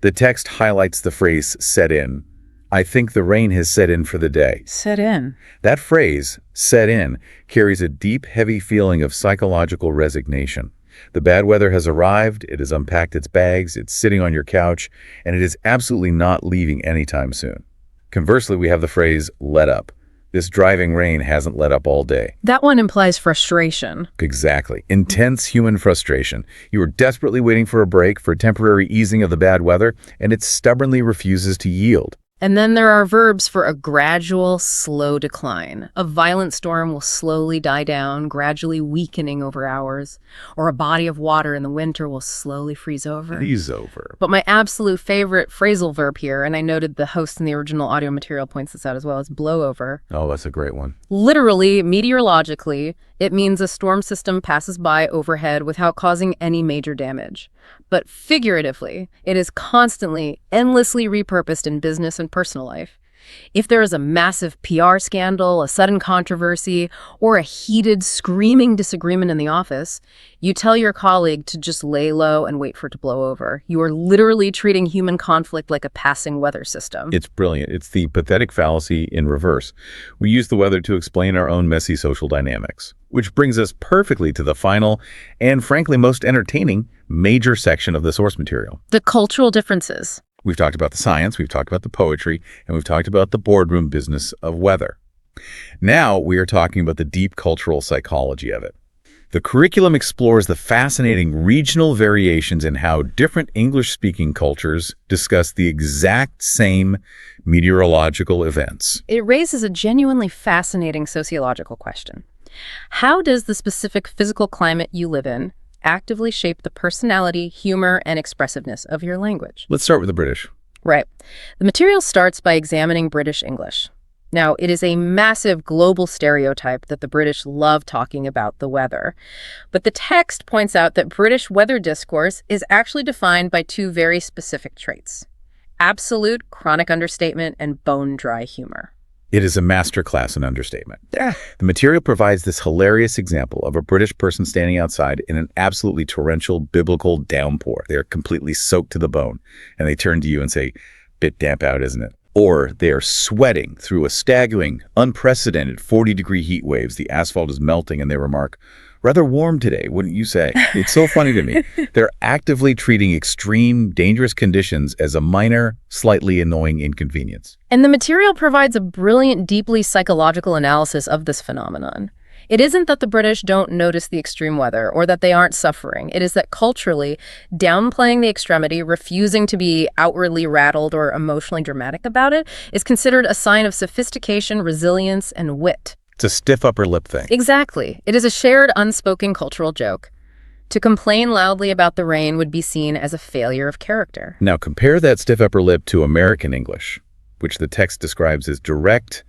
The text highlights the phrase, set in. I think the rain has set in for the day. Set in. That phrase, set in, carries a deep, heavy feeling of psychological resignation. The bad weather has arrived, it has unpacked its bags, it's sitting on your couch, and it is absolutely not leaving anytime soon. Conversely, we have the phrase, let up. This driving rain hasn't let up all day. That one implies frustration. Exactly. Intense human frustration. You are desperately waiting for a break, for a temporary easing of the bad weather, and it stubbornly refuses to yield. And then there are verbs for a gradual, slow decline. A violent storm will slowly die down, gradually weakening over hours. Or a body of water in the winter will slowly freeze over. Freeze over. But my absolute favorite phrasal verb here, and I noted the host in the original audio material points this out as well, is blow over. Oh, that's a great one. Literally, meteorologically, it means a storm system passes by overhead without causing any major damage. But figuratively, it is constantly, endlessly repurposed in business and personal life. If there is a massive PR scandal, a sudden controversy, or a heated, screaming disagreement in the office, you tell your colleague to just lay low and wait for it to blow over. You are literally treating human conflict like a passing weather system. It's brilliant. It's the pathetic fallacy in reverse. We use the weather to explain our own messy social dynamics, which brings us perfectly to the final and, frankly, most entertaining major section of the source material. The cultural differences. We've talked about the science, we've talked about the poetry, and we've talked about the boardroom business of weather. Now we are talking about the deep cultural psychology of it. The curriculum explores the fascinating regional variations in how different English-speaking cultures discuss the exact same meteorological events. It raises a genuinely fascinating sociological question. How does the specific physical climate you live in actively shape the personality, humor, and expressiveness of your language? Let's start with the British. Right. The material starts by examining British English. Now, it is a massive global stereotype that the British love talking about the weather. But the text points out that British weather discourse is actually defined by two very specific traits: absolute chronic understatement and bone-dry humor. It is a masterclass in understatement. The material provides this hilarious example of a British person standing outside in an absolutely torrential biblical downpour. They're completely soaked to the bone, and they turn to you and say, "Bit damp out, isn't it?" Or they are sweating through a staggering, unprecedented 40-degree heat waves. The asphalt is melting, and they remark, "Rather warm today, wouldn't you say?" It's so funny to me. They're actively treating extreme, dangerous conditions as a minor, slightly annoying inconvenience. And the material provides a brilliant, deeply psychological analysis of this phenomenon. It isn't that the British don't notice the extreme weather or that they aren't suffering. It is that culturally, downplaying the extremity, refusing to be outwardly rattled or emotionally dramatic about it, is considered a sign of sophistication, resilience, and wit. It's a stiff upper lip thing. Exactly. It is a shared, unspoken cultural joke. To complain loudly about the rain would be seen as a failure of character. Now compare that stiff upper lip to American English, which the text describes as direct,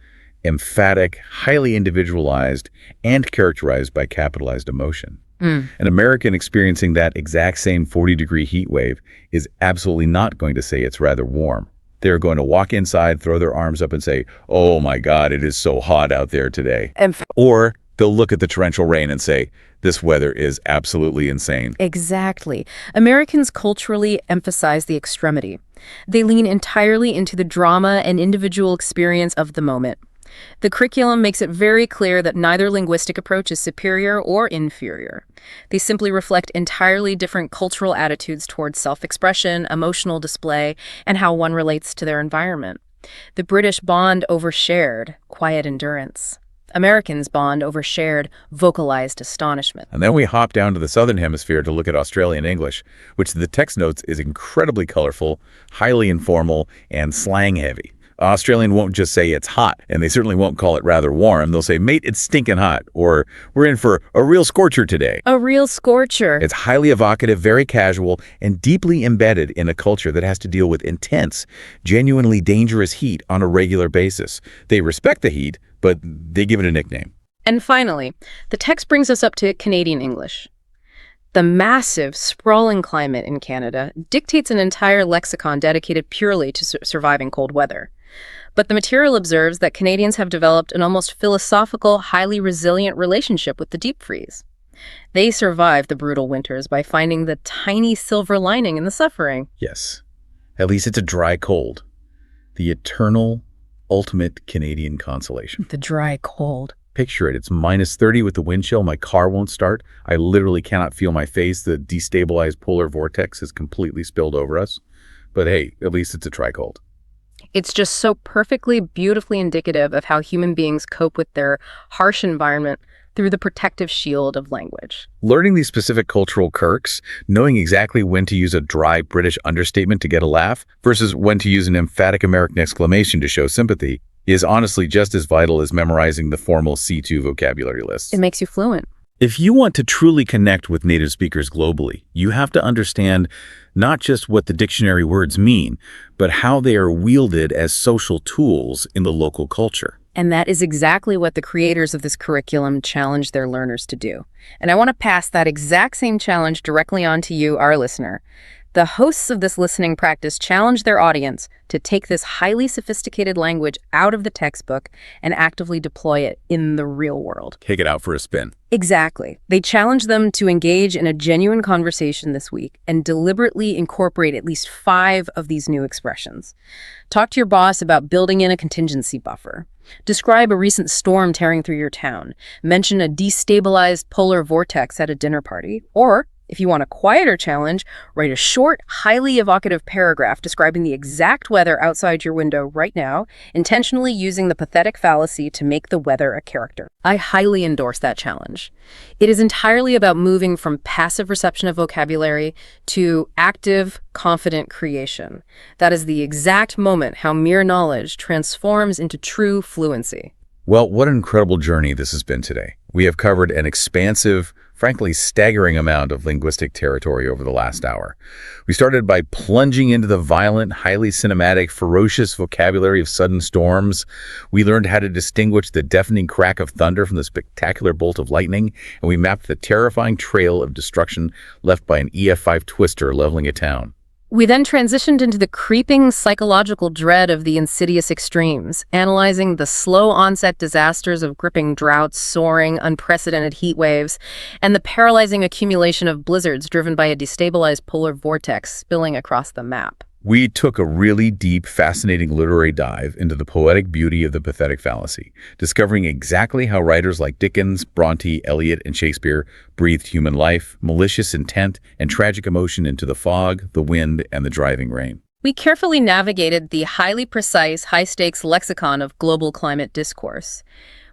emphatic, highly individualized, and characterized by capitalized emotion. An American experiencing that exact same 40-degree heat wave is absolutely not going to say it's rather warm. They're going to walk inside, throw their arms up and say, "Oh my God, it is so hot out there today." Or they'll look at the torrential rain and say, "This weather is absolutely insane." Exactly. Americans culturally emphasize the extremity. They lean entirely into the drama and individual experience of the moment. The curriculum makes it very clear that neither linguistic approach is superior or inferior. They simply reflect entirely different cultural attitudes towards self-expression, emotional display, and how one relates to their environment. The British bond over shared, quiet endurance. Americans bond over shared, vocalized astonishment. And then we hop down to the Southern Hemisphere to look at Australian English, which the text notes is incredibly colorful, highly informal, and slang-heavy. Australian won't just say it's hot, and they certainly won't call it rather warm. They'll say, "Mate, it's stinking hot," or "We're in for a real scorcher today." A real scorcher. It's highly evocative, very casual, and deeply embedded in a culture that has to deal with intense, genuinely dangerous heat on a regular basis. They respect the heat, but they give it a nickname. And finally, the text brings us up to Canadian English. The massive, sprawling climate in Canada dictates an entire lexicon dedicated purely to surviving cold weather. But the material observes that Canadians have developed an almost philosophical, highly resilient relationship with the deep freeze. They survive the brutal winters by finding the tiny silver lining in the suffering. Yes. At least it's a dry cold. The eternal, ultimate Canadian consolation. The dry cold. Picture it. It's -30 with the wind chill. My car won't start. I literally cannot feel my face. The destabilized polar vortex has completely spilled over us. But hey, at least it's a dry cold. It's just so perfectly, beautifully indicative of how human beings cope with their harsh environment through the protective shield of language. Learning these specific cultural quirks, knowing exactly when to use a dry British understatement to get a laugh versus when to use an emphatic American exclamation to show sympathy, is honestly just as vital as memorizing the formal C2 vocabulary lists. It makes you fluent. If you want to truly connect with native speakers globally, you have to understand not just what the dictionary words mean, but how they are wielded as social tools in the local culture. And that is exactly what the creators of this curriculum challenge their learners to do. And I want to pass that exact same challenge directly on to you, our listener. The hosts of this listening practice challenge their audience to take this highly sophisticated language out of the textbook and actively deploy it in the real world. Take it out for a spin. Exactly. They challenge them to engage in a genuine conversation this week and deliberately incorporate at least 5 of these new expressions. Talk to your boss about building in a contingency buffer. Describe a recent storm tearing through your town. Mention a destabilized polar vortex at a dinner party. Or, if you want a quieter challenge, write a short, highly evocative paragraph describing the exact weather outside your window right now, intentionally using the pathetic fallacy to make the weather a character. I highly endorse that challenge. It is entirely about moving from passive reception of vocabulary to active, confident creation. That is the exact moment how mere knowledge transforms into true fluency. Well, what an incredible journey this has been today. We have covered an expansive, frankly staggering amount of linguistic territory over the last hour. We started by plunging into the violent, highly cinematic, ferocious vocabulary of sudden storms. We learned how to distinguish the deafening crack of thunder from the spectacular bolt of lightning, and we mapped the terrifying trail of destruction left by an EF5 twister leveling a town. We then transitioned into the creeping psychological dread of the insidious extremes, analyzing the slow onset disasters of gripping droughts, soaring, unprecedented heat waves, and the paralyzing accumulation of blizzards driven by a destabilized polar vortex spilling across the map. We took a really deep, fascinating literary dive into the poetic beauty of the pathetic fallacy, discovering exactly how writers like Dickens, Bronte, Eliot, and Shakespeare breathed human life, malicious intent, and tragic emotion into the fog, the wind, and the driving rain. We carefully navigated the highly precise, high-stakes lexicon of global climate discourse.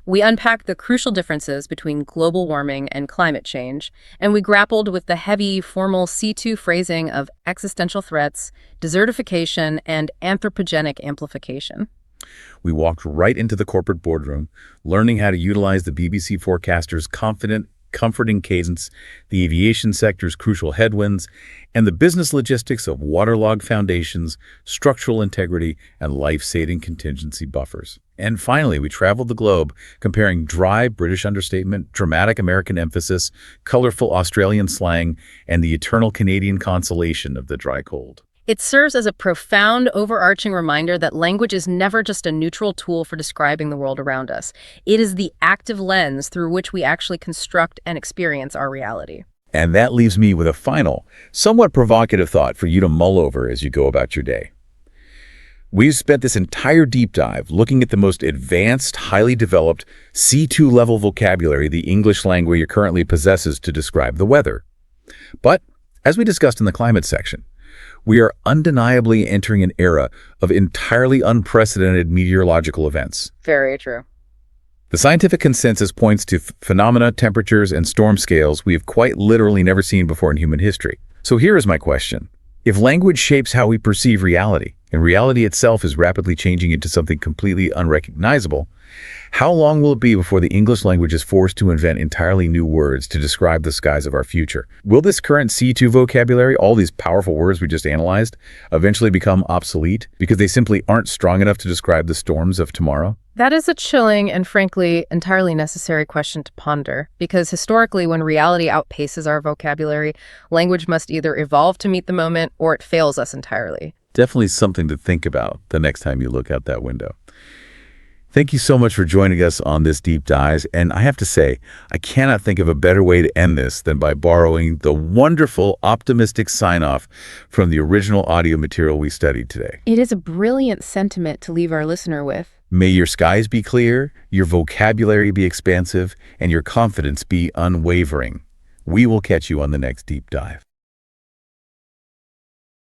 We unpacked the crucial differences between global warming and climate change, and we grappled with the heavy, formal C2 phrasing of existential threats, desertification, and anthropogenic amplification. We walked right into the corporate boardroom, learning how to utilize the BBC forecaster's confident, comforting cadence, the aviation sector's crucial headwinds, and the business logistics of waterlogged foundations, structural integrity, and life-saving contingency buffers. And finally, we traveled the globe, comparing dry British understatement, dramatic American emphasis, colorful Australian slang, and the eternal Canadian consolation of the dry cold. It serves as a profound, overarching reminder that language is never just a neutral tool for describing the world around us. It is the active lens through which we actually construct and experience our reality. And that leaves me with a final, somewhat provocative thought for you to mull over as you go about your day. We've spent this entire deep dive looking at the most advanced, highly developed C2 level vocabulary the English language currently possesses to describe the weather. But, as we discussed in the climate section, we are undeniably entering an era of entirely unprecedented meteorological events. Very true. The scientific consensus points to phenomena, temperatures, and storm scales we have quite literally never seen before in human history. So here is my question. If language shapes how we perceive reality, and reality itself is rapidly changing into something completely unrecognizable, how long will it be before the English language is forced to invent entirely new words to describe the skies of our future? Will this current C2 vocabulary, all these powerful words we just analyzed, eventually become obsolete because they simply aren't strong enough to describe the storms of tomorrow? That is a chilling and, frankly, entirely necessary question to ponder, because historically, when reality outpaces our vocabulary, language must either evolve to meet the moment or it fails us entirely. Definitely something to think about the next time you look out that window. Thank you so much for joining us on this deep dive, and I have to say, I cannot think of a better way to end this than by borrowing the wonderful, optimistic sign-off from the original audio material we studied today. It is a brilliant sentiment to leave our listener with. May your skies be clear, your vocabulary be expansive, and your confidence be unwavering. We will catch you on the next deep dive.